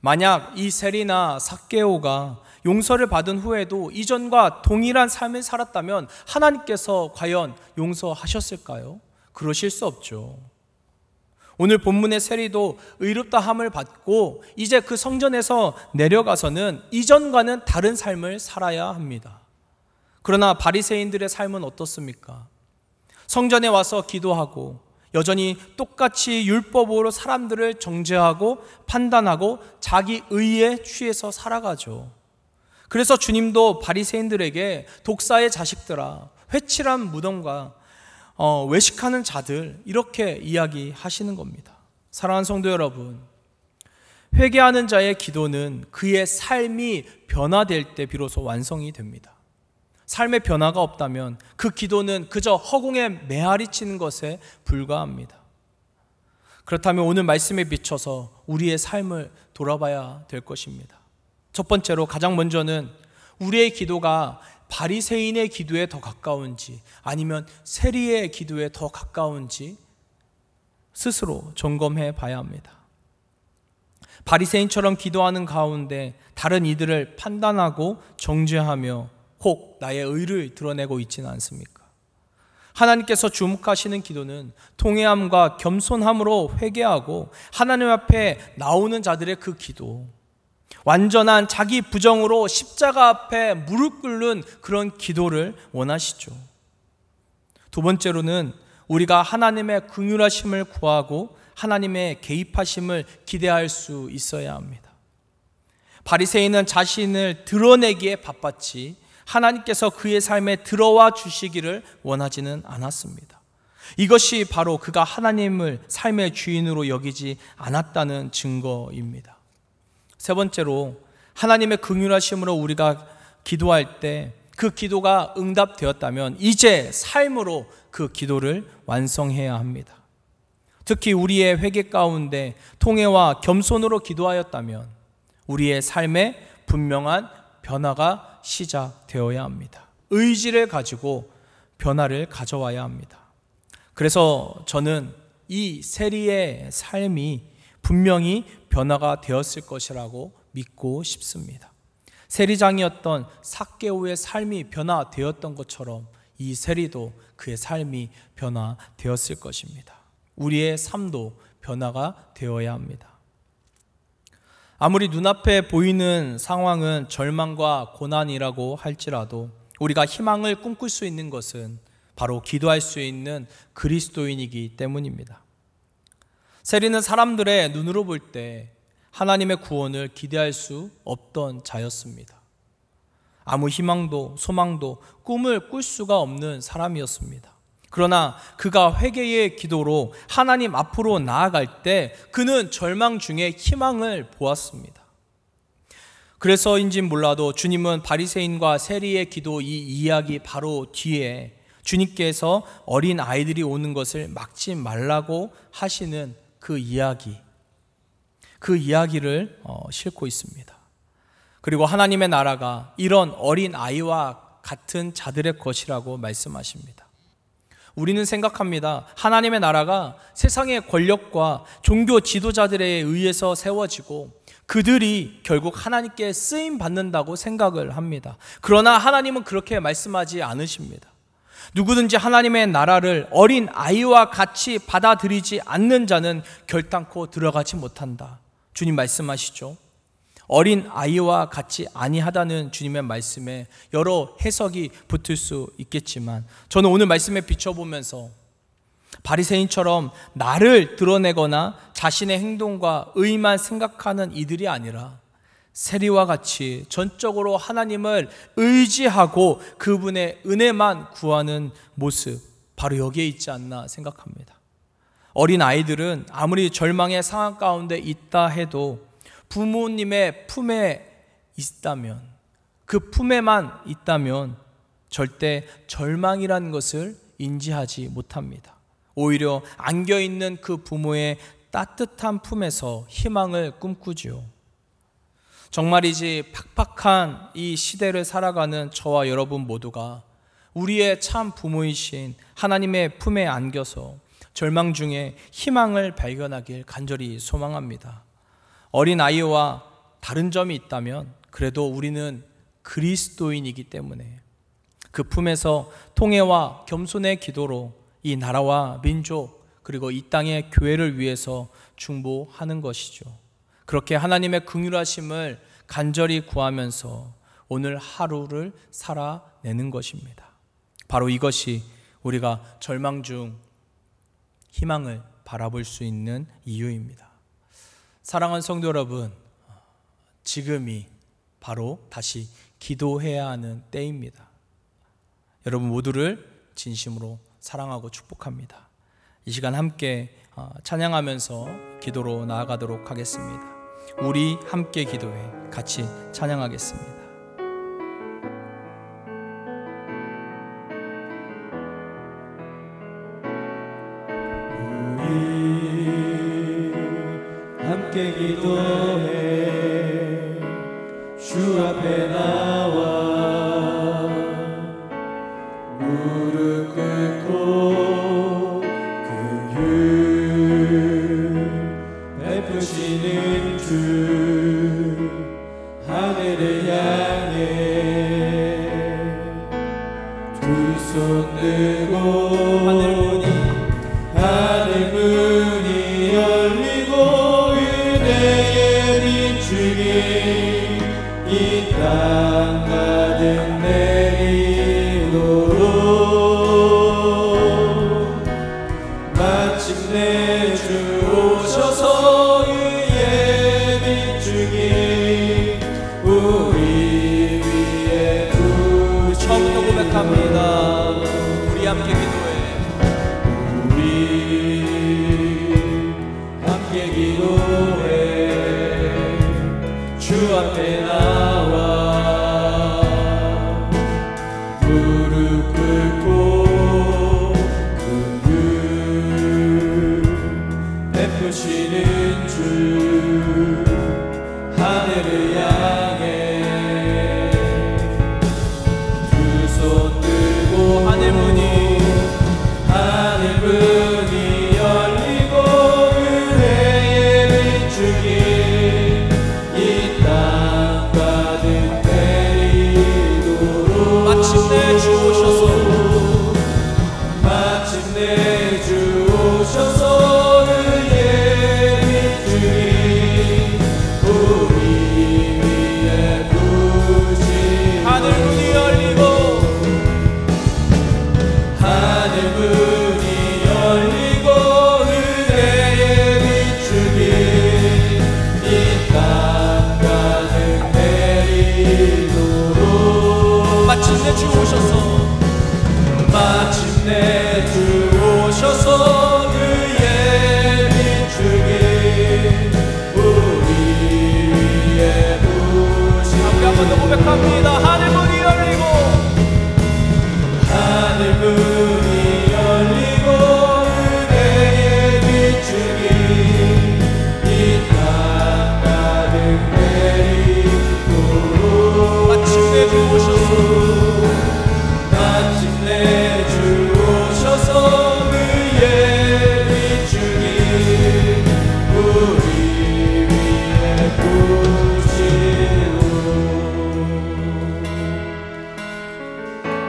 만약 이 세리나 삭개오가 용서를 받은 후에도 이전과 동일한 삶을 살았다면 하나님께서 과연 용서하셨을까요? 그러실 수 없죠. 오늘 본문의 세리도 의롭다 함을 받고 이제 그 성전에서 내려가서는 이전과는 다른 삶을 살아야 합니다. 그러나 바리새인들의 삶은 어떻습니까? 성전에 와서 기도하고 여전히 똑같이 율법으로 사람들을 정죄하고 판단하고 자기 의에 취해서 살아가죠. 그래서 주님도 바리새인들에게 독사의 자식들아, 회칠한 무덤과 외식하는 자들, 이렇게 이야기하시는 겁니다. 사랑하는 성도 여러분, 회개하는 자의 기도는 그의 삶이 변화될 때 비로소 완성이 됩니다. 삶의 변화가 없다면 그 기도는 그저 허공에 메아리 치는 것에 불과합니다. 그렇다면 오늘 말씀에 비춰서 우리의 삶을 돌아봐야 될 것입니다. 첫 번째로, 가장 먼저는 우리의 기도가 바리새인의 기도에 더 가까운지 아니면 세리의 기도에 더 가까운지 스스로 점검해 봐야 합니다. 바리새인처럼 기도하는 가운데 다른 이들을 판단하고 정죄하며 혹 나의 의를 드러내고 있지는 않습니까? 하나님께서 주목하시는 기도는 통회함과 겸손함으로 회개하고 하나님 앞에 나오는 자들의 그 기도, 완전한 자기 부정으로 십자가 앞에 무릎 꿇는 그런 기도를 원하시죠. 두 번째로는 우리가 하나님의 긍휼하심을 구하고 하나님의 개입하심을 기대할 수 있어야 합니다. 바리새인은 자신을 드러내기에 바빴지 하나님께서 그의 삶에 들어와 주시기를 원하지는 않았습니다. 이것이 바로 그가 하나님을 삶의 주인으로 여기지 않았다는 증거입니다. 세 번째로, 하나님의 긍휼하심으로 우리가 기도할 때 그 기도가 응답되었다면 이제 삶으로 그 기도를 완성해야 합니다. 특히 우리의 회개 가운데 통회와 겸손으로 기도하였다면 우리의 삶에 분명한 변화가 시작되어야 합니다. 의지를 가지고 변화를 가져와야 합니다. 그래서 저는 이 세리의 삶이 분명히 변화가 되었을 것이라고 믿고 싶습니다. 세리장이었던 삭개오의 삶이 변화되었던 것처럼 이 세리도 그의 삶이 변화되었을 것입니다. 우리의 삶도 변화가 되어야 합니다. 아무리 눈앞에 보이는 상황은 절망과 고난이라고 할지라도 우리가 희망을 꿈꿀 수 있는 것은 바로 기도할 수 있는 그리스도인이기 때문입니다. 세리는 사람들의 눈으로 볼 때 하나님의 구원을 기대할 수 없던 자였습니다. 아무 희망도 소망도 꿈을 꿀 수가 없는 사람이었습니다. 그러나 그가 회개의 기도로 하나님 앞으로 나아갈 때 그는 절망 중에 희망을 보았습니다. 그래서인지 몰라도 주님은 바리새인과 세리의 기도 이 이야기 바로 뒤에 주님께서 어린 아이들이 오는 것을 막지 말라고 하시는 그 이야기를 싣고 있습니다. 그리고 하나님의 나라가 이런 어린 아이와 같은 자들의 것이라고 말씀하십니다. 우리는 생각합니다. 하나님의 나라가 세상의 권력과 종교 지도자들에 의해서 세워지고 그들이 결국 하나님께 쓰임 받는다고 생각을 합니다. 그러나 하나님은 그렇게 말씀하지 않으십니다. 누구든지 하나님의 나라를 어린 아이와 같이 받아들이지 않는 자는 결단코 들어가지 못한다. 주님 말씀하시죠. 어린 아이와 같이 아니하다는 주님의 말씀에 여러 해석이 붙을 수 있겠지만 저는 오늘 말씀에 비춰보면서 바리새인처럼 나를 드러내거나 자신의 행동과 의만 생각하는 이들이 아니라 세리와 같이 전적으로 하나님을 의지하고 그분의 은혜만 구하는 모습, 바로 여기에 있지 않나 생각합니다. 어린 아이들은 아무리 절망의 상황 가운데 있다 해도 부모님의 품에 있다면, 그 품에만 있다면 절대 절망이라는 것을 인지하지 못합니다. 오히려 안겨있는 그 부모의 따뜻한 품에서 희망을 꿈꾸죠. 정말이지 팍팍한 이 시대를 살아가는 저와 여러분 모두가 우리의 참 부모이신 하나님의 품에 안겨서 절망 중에 희망을 발견하길 간절히 소망합니다. 어린 아이와 다른 점이 있다면 그래도 우리는 그리스도인이기 때문에 그 품에서 통회와 겸손의 기도로 이 나라와 민족 그리고 이 땅의 교회를 위해서 중보하는 것이죠. 그렇게 하나님의 긍휼하심을 간절히 구하면서 오늘 하루를 살아내는 것입니다. 바로 이것이 우리가 절망 중 희망을 바라볼 수 있는 이유입니다. 사랑하는 성도 여러분, 지금이 바로 다시 기도해야 하는 때입니다. 여러분 모두를 진심으로 사랑하고 축복합니다. 이 시간 함께 찬양하면서 기도로 나아가도록 하겠습니다. 우리 함께 기도해 같이 찬양하겠습니다. 우리 함께 기도해 주 앞에 나와 무릎 꿇고 그 율 베푸시는 주 하늘을 향해 두 손 들고 하늘 문이 열리고 은혜의 비추기 이 땅 가득 내리도록 마침내 주 오셔서 의의 비추기 우리 위에 부치는 처음부터 고백합니다. 우리 함께 기도해. 우리 함께 기도해 주 앞에 나와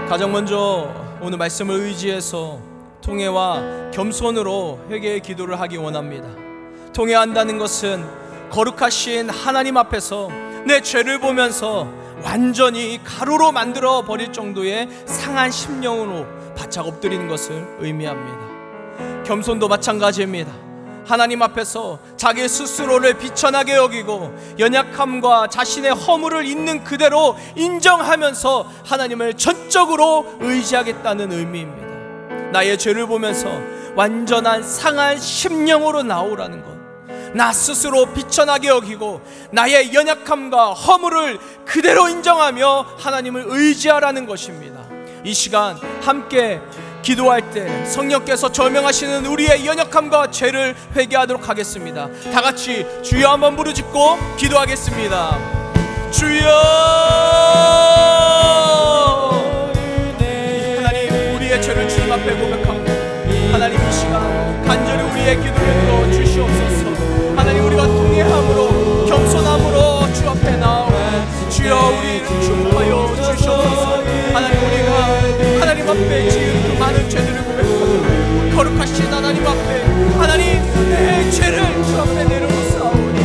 가장 먼저 오늘 말씀을 의지해서 통회와 겸손으로 회개의 기도를 하기 원합니다. 통회한다는 것은 거룩하신 하나님 앞에서 내 죄를 보면서 완전히 가루로 만들어 버릴 정도의 상한 심령으로 바짝 엎드리는 것을 의미합니다. 겸손도 마찬가지입니다. 하나님 앞에서 자기 스스로를 비천하게 여기고 연약함과 자신의 허물을 있는 그대로 인정하면서 하나님을 전적으로 의지하겠다는 의미입니다. 나의 죄를 보면서 완전한 상한 심령으로 나오라는 것, 나 스스로 비천하게 여기고 나의 연약함과 허물을 그대로 인정하며 하나님을 의지하라는 것입니다. 이 시간 함께 기도할 때 성령께서 조명하시는 우리의 연약함과 죄를 회개하도록 하겠습니다. 다 같이 주여 한번 부르짖고 기도하겠습니다. 주여! 하나님, 우리의 죄를 주님 앞에 고백합니다. 하나님, 이 시간 간절히 우리의 기도를 들어 주시옵소서. 하나님, 우리가 통회함으로 겸손함으로 주 앞에 나오 주여 우리를 축복하여 주시옵소서. 하나님, 우리가 하나님 앞에 지은 그 많은 죄들을 고백하고 거룩하신 하나님 앞에 하나님 내 죄를 주 앞에 내려놓사오니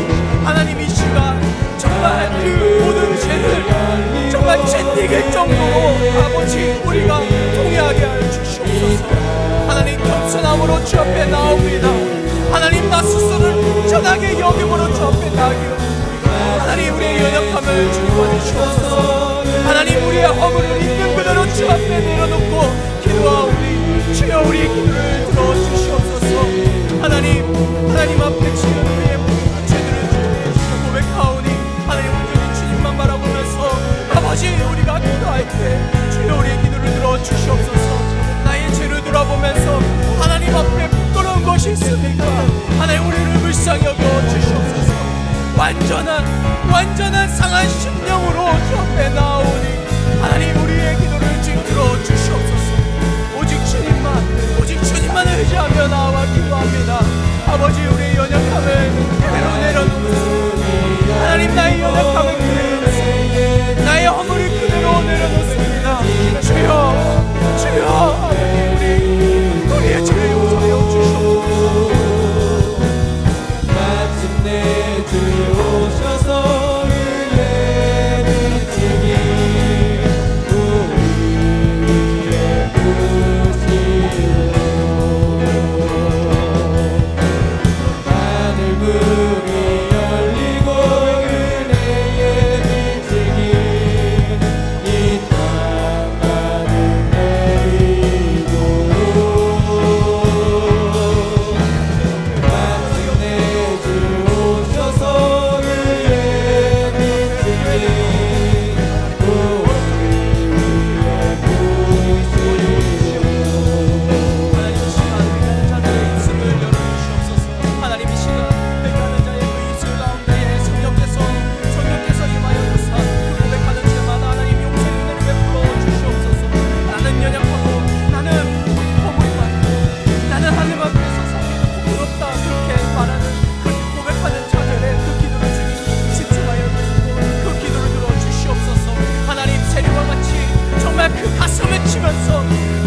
하나님, 이 시간 정말 그 모든 죄를 정말 짓이길 정도로 아버지 우리가 통회하게 하여 주시옵소서. 하나님, 겸손함으로 주 앞에 나옵니다. 하나님, 나 스스로를 전하게 여김으로 주 앞에 나기로 하나님, 우리의 연약함을 주님 받으시옵소서. 하나님, 우리의 허물을 있는 그대로 주 앞에 내려놓고 기도하오니 주여 우리의 기도를 들어주시옵소서. 하나님 앞에 지은 우리의 모든 죄들을 주님 고백하오니 하나님, 온전히 주님만 바라보면서 아버지 우리가 기도할 때 주여 우리의 기도를 들어주시옵소서. 나의 죄를 돌아보면서 하나님 앞에 부끄러운 것이 있습니까? 하나님, 우리를 불쌍히 여겨 주시옵소서. 완전한 상한 심령으로 주 앞에 나오니 하나님, 우리의 기도를 지금 들어주시옵소서. 오직 주님만 의지하며 나와 기도합니다. 아버지, 우리의 연약함을 그대로 내려놓습니다. 하나님, 나의 연약함을 그대로 놓습니다. 나의 허물을 그대로 내려놓습니다. 주여 아버지, 우리의 죄를 용서하여 주시옵소서. 마침내 주여 오셔서 은혜를 주기 우리의 구시로 하늘 문이 열리고 은혜의 빛이 이 땅 가득 내리고 마침내 주 오셔서 은혜의 빛이 하나님, 이 시간 회개하는 자의 그 입술 가운데 성령께서 임하여 주사 그 고백하는 자마다 하나님 용서의 은혜를 베풀어 주시옵소서. 나는 연약하고 나는 허물이 많고 나는 하나님 앞에서 성령이 부끄럽다 그렇게 말하는 그 고백하는 자들의 그 기도를 주님 집중하여 주시고 그 기도를 들어 주시옵소서. 하나님, 세리와 같이 정말 그 가슴을 치면서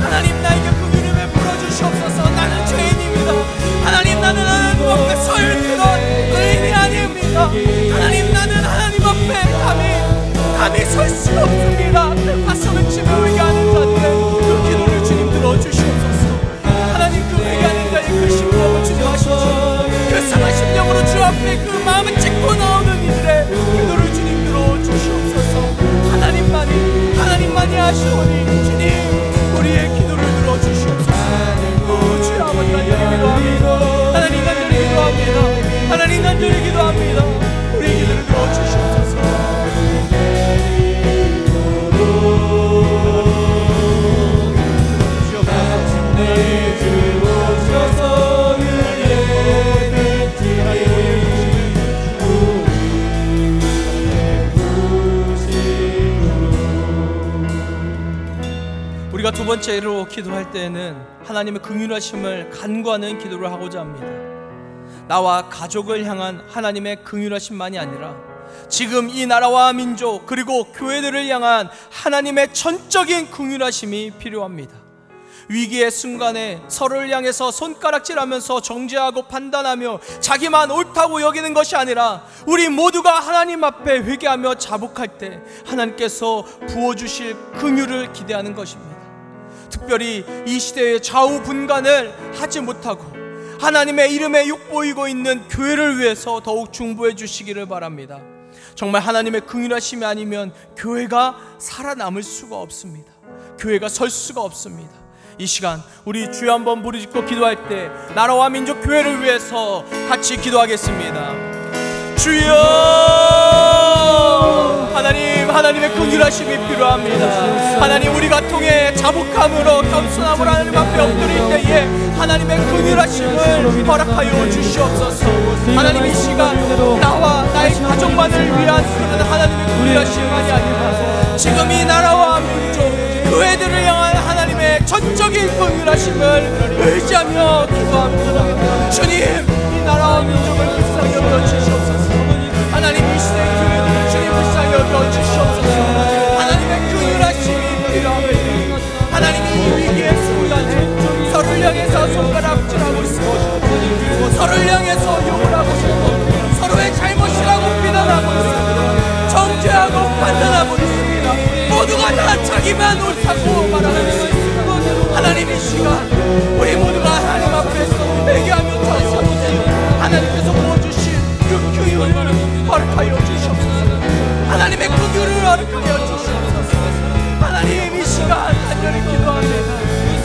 하나님, 나에게 그 은혜를 베풀어 주시옵소서. 나는 죄인입니다. 하나님, 나는 하나님 앞에 설 그런 의인이 아닙니다. 하나님, 나는 하나님 앞에 감히 설 수가 없습니다. 그 가슴을 치며 회개하는 자들의 그 기도를 주님 들어주시옵소서. 하나님, 그 회개하는 자의 그 심령을 주님 하십시오. 그 상한 심령으로 주 앞에 그 마음을 찢고 나오는 이들의 기도를 주님 들어주시옵소서. 하나님만이 하시오니 주님 우리의 기도를 들어주시옵소서. 주여 아버지, 간절히 기도합니다. 하나님, 간절히 기도합니다. 하나님, 간절히 기도합니다. 우리의 기도를 들어주시옵소서. 마침내 주 오셔서 은혜의 빛이 우리가 두 번째로 기도할 때에는 하나님의 긍휼하심을 간구하는 기도를 하고자 합니다. 나와 가족을 향한 하나님의 긍휼하심만이 아니라 지금 이 나라와 민족 그리고 교회들을 향한 하나님의 전적인 긍휼하심이 필요합니다. 위기의 순간에 서로를 향해서 손가락질하면서 정죄하고 판단하며 자기만 옳다고 여기는 것이 아니라 우리 모두가 하나님 앞에 회개하며 자복할 때 하나님께서 부어주실 긍휼을 기대하는 것입니다. 특별히 이 시대의 좌우분간을 하지 못하고 하나님의 이름에 욕보이고 있는 교회를 위해서 더욱 중보해 주시기를 바랍니다. 정말 하나님의 긍휼하심이 아니면 교회가 살아남을 수가 없습니다. 교회가 설 수가 없습니다. 이 시간 우리 주여 한번 부르짖고 기도할 때 나라와 민족 교회를 위해서 같이 기도하겠습니다. 주여, 하나님의 긍휼하심이 필요합니다. 하나님, 우리가 통해 자복함으로 겸손함으로 하나님 앞에 엎드릴 때에 하나님의 긍휼하심을 허락하여 주시옵소서. 하나님, 이 시간 나와 나의 가족만을 위한 그런 하나님의 긍휼하심만이 아니라 지금 이 나라와 민족 교회들을 향한 하나님의 전적인 긍휼하심을 의지하며 기도합니다. 주님, 이 나라와 민족을 불쌍히 여겨주시옵소서. 하나님, 이 시대의 교회들을 주님 불쌍히 여겨주시옵소서. 하나님의 긍휼하심이 필요합니다. 하나님, 이 위기의 순간에 서로를 향해서 손가락질하고 있습니다. 서로를 향해서 욕을 하고 있습니다. 서로의 잘못이라고 비난하고 있습니다. 정죄하고 판단하고 있습니다. 모두가 다 자기만 옳다고 말하고 있습니다. 하나님, 이 시간 우리 모두가 하나님 앞에서 회개하며 전사하며 하나님께서 부어주신 그 긍휼을 허락하여 주시옵소서. 하나님의 긍휼을 허락하여 주시옵소서. 하나님, 이 시간 간절히 기도합니다.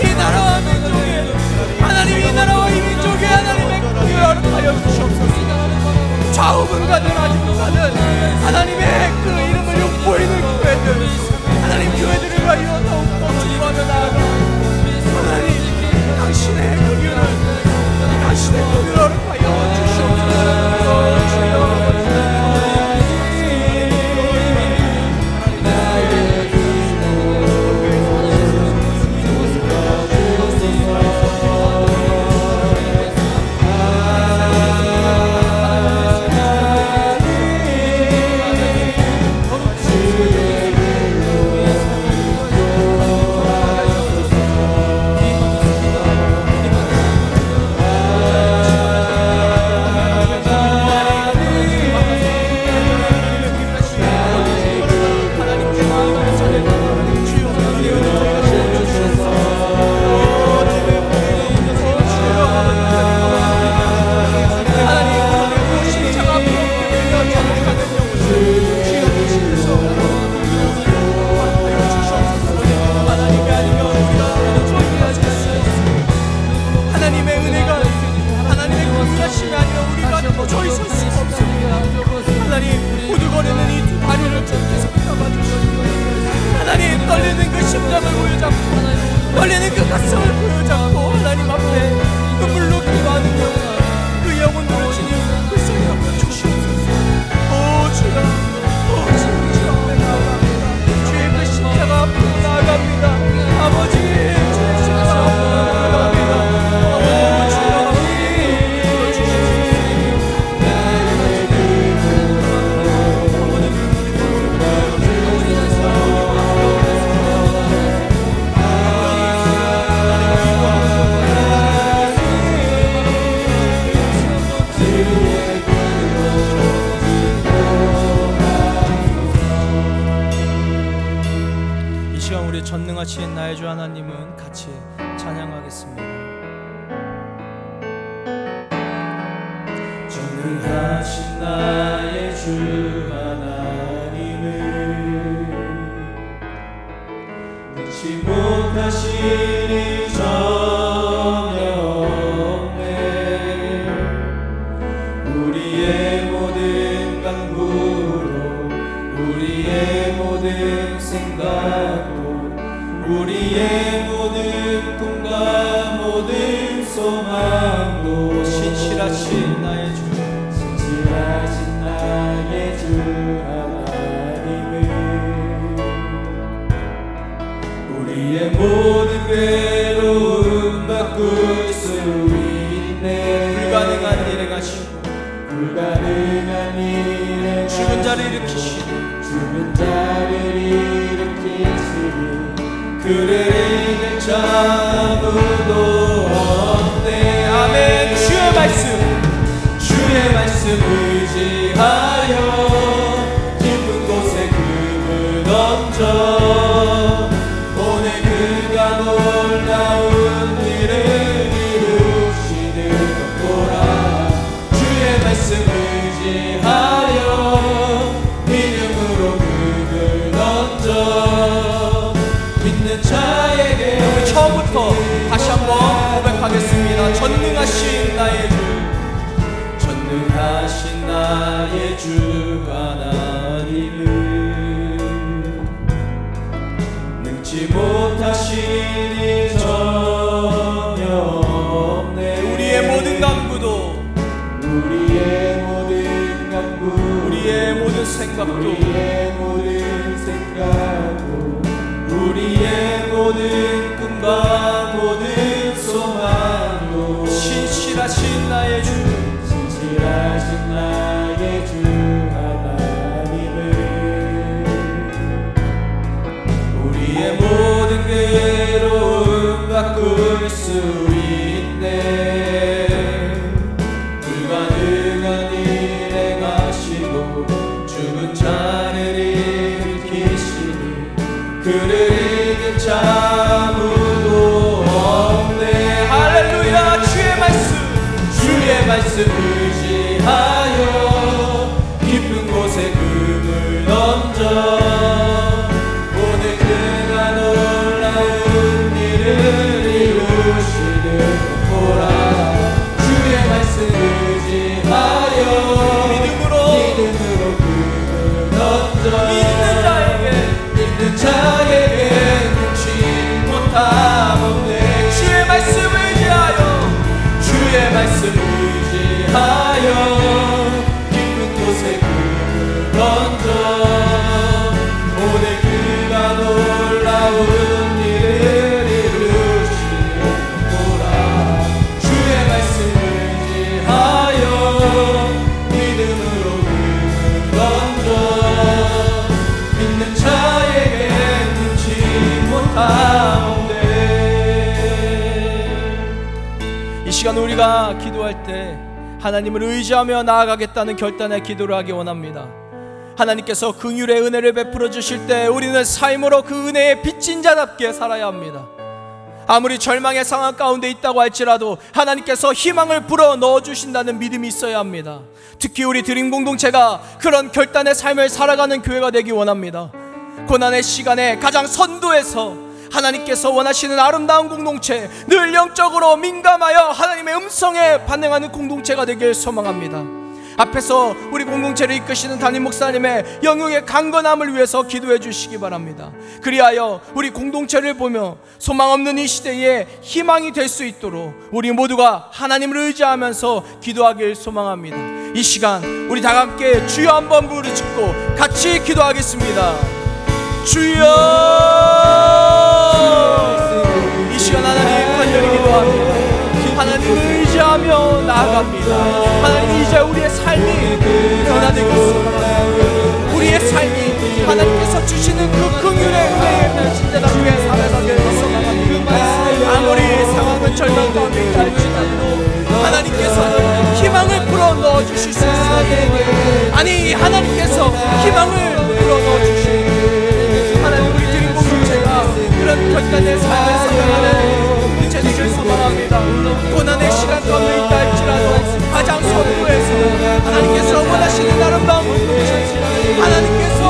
이 나라와 민족에 하나님, 이 나라와 이 민족에 하나님의 긍휼을 허락하여 주시옵소서. 좌우분간을 하지 못하는 하나님의 그 이름을 욕보이는 교회들, 하나님 교회들을 위하여 더욱더 중보하며 나아가 하나님, 당신의 긍휼을 허락하여 주시옵소서. 전능하신 나의 주 하나님은 같이 찬양하겠습니다. 전능하신 나의 주 하나님은 능치 못하신 일 전혀 없네. 우리의 모든 간구로 우리의 모든 생각도 우리의 모든 꿈과 모든 소망도 신실하신 나의 주, 신실하신 나의 주 하나님은 우리의 모든 괴로움 바꿀 수 있네. 불가능한 일을 하시고 불가능한 일을 죽은 자를 일으키시니 죽은 자를 일으키시니 그를 이길 자 아무도 없네. 아멘. 주의 말씀 의지하여 깊은 곳에 금을 던져 오늘 그가 놀라운 일을 이루시는 것보라. 주의 말씀 의지하여 믿음으로 금을 던져 믿는 자에게. 우리 처음부터 다시 한번 고백하겠습니다. 전능하신 나의 주, 전능하신 나의 주 하나님은 능치 못하신 일 전혀 없네. 우리의 모든 간구도, 우리의 모든 생각도, 우리의 모든 꿈과 모든 소망도 신실하신 나의 주 하나님은 우리의 모든 괴로움 바꿀 수 있네. 불가능한 일 행하시고 죽은 자를 일으키시니 그를 이긴 자 아무도 없네. 할렐루야. 주의 말씀 의지하여 깊은 곳에 금을 던져 오늘 그가 놀라운 일을 이루시는 것보라. 주의 말씀 의지하여 믿음으로 금을 던져 믿는 자에게 능치 못함 없네. 주의 말씀 의지하여 깊은 곳에 금을 던져 오늘 그가 놀라운 일을 이루시는 것보라. 주의 말씀 의지하여 믿음으로 금을 던져 믿는 자에게 능치 못함 없네. 이 시간 우리가 기도할 때 하나님을 의지하며 나아가겠다는 결단의 기도를 하기 원합니다. 하나님께서 긍휼의 은혜를 베풀어 주실 때 우리는 삶으로 그 은혜에 빚진 자답게 살아야 합니다. 아무리 절망의 상황 가운데 있다고 할지라도 하나님께서 희망을 불어 넣어주신다는 믿음이 있어야 합니다. 특히 우리 드림 공동체가 그런 결단의 삶을 살아가는 교회가 되기 원합니다. 고난의 시간에 가장 선두에서 하나님께서 원하시는 아름다운 공동체, 늘 영적으로 민감하여 하나님의 음성에 반응하는 공동체가 되길 소망합니다. 앞에서 우리 공동체를 이끄시는 담임 목사님의 영역의 강건함을 위해서 기도해 주시기 바랍니다. 그리하여 우리 공동체를 보며 소망 없는 이 시대에 희망이 될 수 있도록 우리 모두가 하나님을 의지하면서 기도하길 소망합니다. 이 시간 우리 다 함께 주여 한번 부르짖고 같이 기도하겠습니다. 주여! 이 시간 하나님 간절히 기도합니다. 하나님을 의지하며 나아갑니다. 하나님, 이제 우리의 삶이 변화되겠습니다. 우리의 삶이 하나님께서 주시는 그 긍휼의 은혜에 변신되답게 살아가길 소망합니다. 아무리 상황은 절망 가운데 있다 할지라도 하나님께서는 희망을 불어 넣어주실 수 있습니다. 아니, 하나님께서 희망을 불어 넣어주실 하나님, 우리 드림 공동체가 그런 결단의 삶을 살아가는 되시길 소망합니다. 고난의 시간 가운데 있다 할지라도 가장 선두에서 하나님께서 원하시는 아름다운 공동체, 하나님께서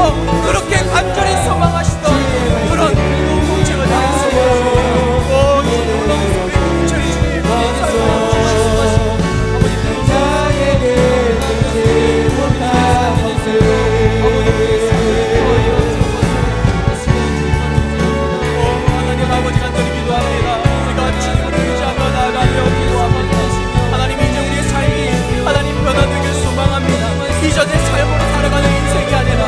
그렇게 간절히 소망하시던 그런 공동체가 되길 소망합니다. 오, 이 놀라운 소리 공동체를 주님 사용해 주시옵소서. 아버지, 자에게 능치 못한 것을 하나님 아버지 간절히 기도합니다. 주님을 의지하며 나아가며 기도합니다. 하나님, 이제 우리의 삶이 하나님 변화되길 소망합니다. 이전의 삶으로 살아가는 인생이 아니라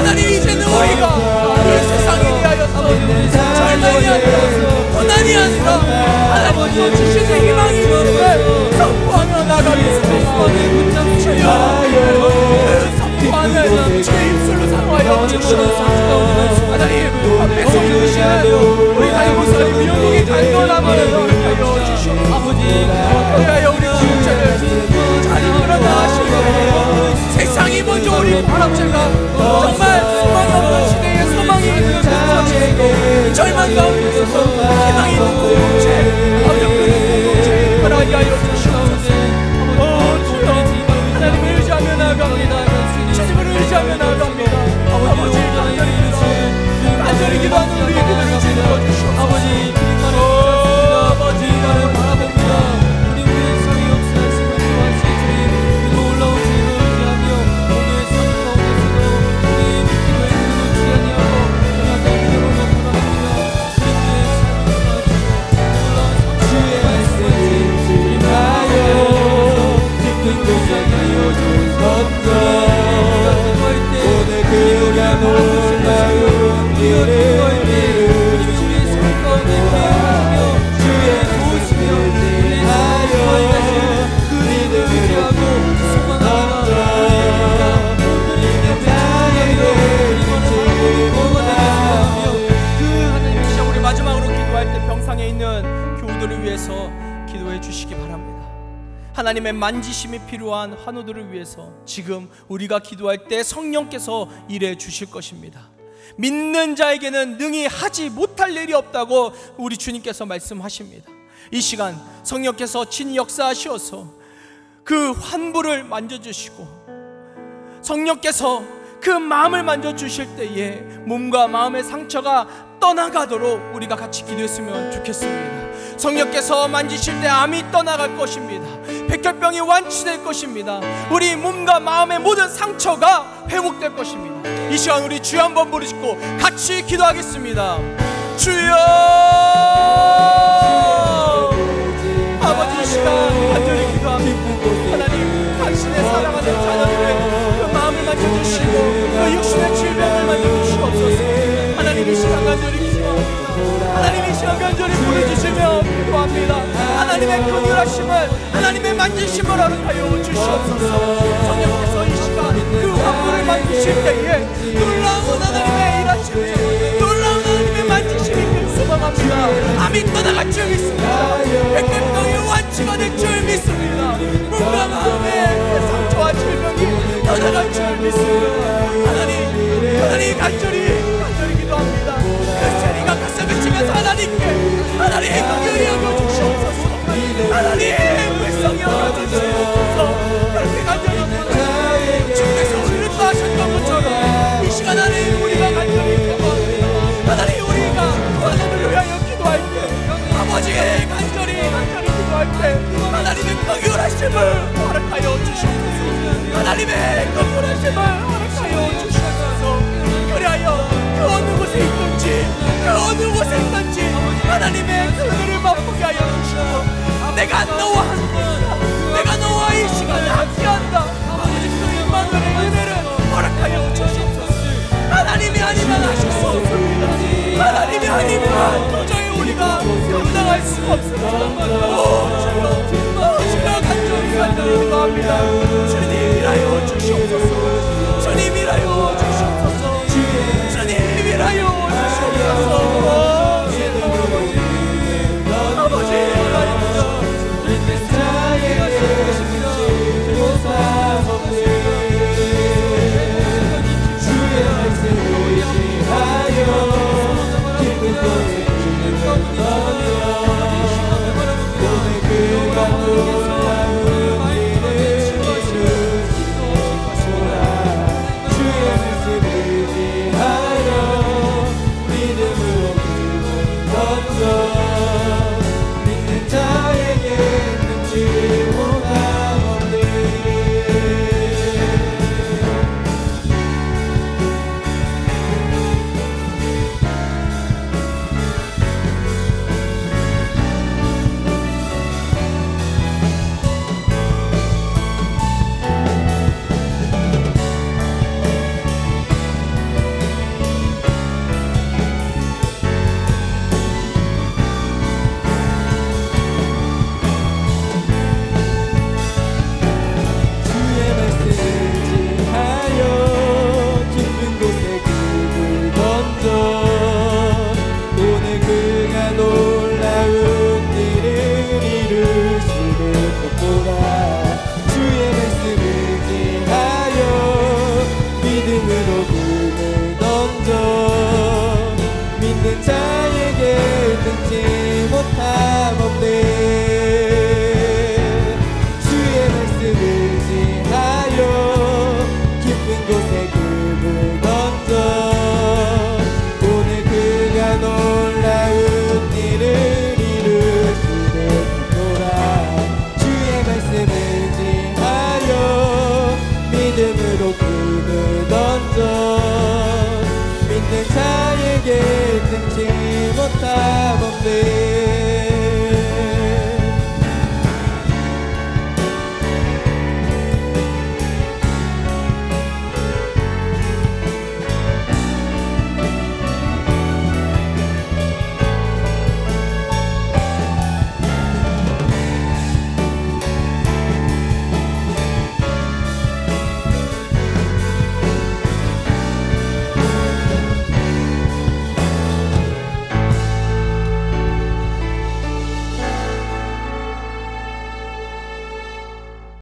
하나님 이제는 우리가 이 세상에 대하여서 절망이 아니라 고난이 아니라 하나님께서 주시는 희망이 있음을 선포하며 나가겠습니다. 주여 선포하며 주의 입술로 사모하여 주시옵소서. 하나님 앞에서 주시는 우리 다이모사님 영웅이 단건함을 하여 주시옵소서. 그리하여 우리 구원자를 잘 일어나 하시고 세상이 먼저 우리 바람제가 정말 소망이 없는 시대에 소망이 있는 공동체, 절망 가운데서 희망이 있는 공동체, 어렵은 공동체에 이끌어가게 하여 주시옵소서. 주여 하나님을 의지하며 나아갑니다. 주님을 의지하며 나아갑니다. 아버지 간절히 기도하는 우리의 기도를 주여 주시옵소서. 아버지 나를 바라봅니다. 우리 성의 역사하심을 또한 주님 위로 올라온 주님을 의지하며 오늘의 삶 가운데서도 우리 기도의 기도를 취하니 하고 그러나 믿음으로 돌아갑니다. 우리의 삶을 도와주시고 주의 말씀을 임하여 깊은 곳에 가여 주옵소서. 오늘 그가 모은 마음 기도할 때 주님의 삶 가운데 기도하며 주의 도우심을 인하여 그 믿음을 의지하고 소망하라. 우리 마지막으로 기도할 때 병상에 있는 교우들을 위해서 기도해 주시기 바랍니다. 하나님의 만지심이 필요한 환우들을 위해서 지금 우리가 기도할 때 성령께서 일해 주실 것입니다. 믿는 자에게는 능히 하지 못할 일이 없다고 우리 주님께서 말씀하십니다. 이 시간 성령께서 친히 역사하시어서 그 환부를 만져주시고 성령께서 그 마음을 만져주실 때에 몸과 마음의 상처가 떠나가도록 우리가 같이 기도했으면 좋겠습니다. 성령께서 만지실 때 암이 떠나갈 것입니다. 백혈병이 완치될 것입니다. 우리 몸과 마음의 모든 상처가 회복될 것입니다. 이 시간 우리 주여 한번 부르시고 같이 기도하겠습니다. 주여 아버지 이 시간 간절히 기도합니다. 하나님 당신의 사랑하는 자녀들의 그 마음을 만져주시고 그 육신의 질병을 만져주시옵소서. 하나님 이 시간 간절히 기도합니다. 하나님 이 시간 간절히 부르짖으며 기도합니다. 하나님의 긍휼하심을 하나님의 만지심을 허락하여 주시옵소서. 성령께서 이 시간 그 환부를 만지실 때에 놀라운 하나님의 일하심을 놀라운 하나님의 만지심이 소망합니다. 암이 떠나갈 줄 믿습니다. 백혈병이 완치가 될 줄 믿습니다. 몸과 마음의 상처와 질병이 떠나갈 줄 믿습니다. 하나님 간절히 기도합니다. 그 세리가 가슴을 치면서 하나님 긍휼히 여겨주시옵소서. 하나님 불쌍히 여겨주시옵소서. 그렇게 간절히 기도합니다. 주께서 우리를 도와주셨던 것처럼 이 시간 안에 우리가 간절히 기도합니다. 하나님 우리가 하나님을 위하여 기도할 때 아버지 간절히 기도할 때 하나님의 긍휼하심을 허락하여 주시옵소서. 하나님의 긍휼하심을 허락하여 주시옵소서. 그리하여 그 어느 곳에 있든지 그 어느 곳에 있든지 하나님의 긍휼을 맛보게 하여 주시옵소서. 내가 너와 함께한다. 내가 너와 이 시간에 함께한다. 아버지 그 임마누엘의 은혜를 허락하여 주시옵소서. 하나님이 아니면 하실 수 없습니다. 하나님이 아니면 도저히 우리가 감당할 수가 없습니다. 주여 간절히 기도합니다. 주님이라여 주시옵소서. 주님이라여 주시옵소서. 주님이라여 주시옵소서. 아버지 하나님이여 주의 말씀을 의지하여 깊은 곳에 주님 함께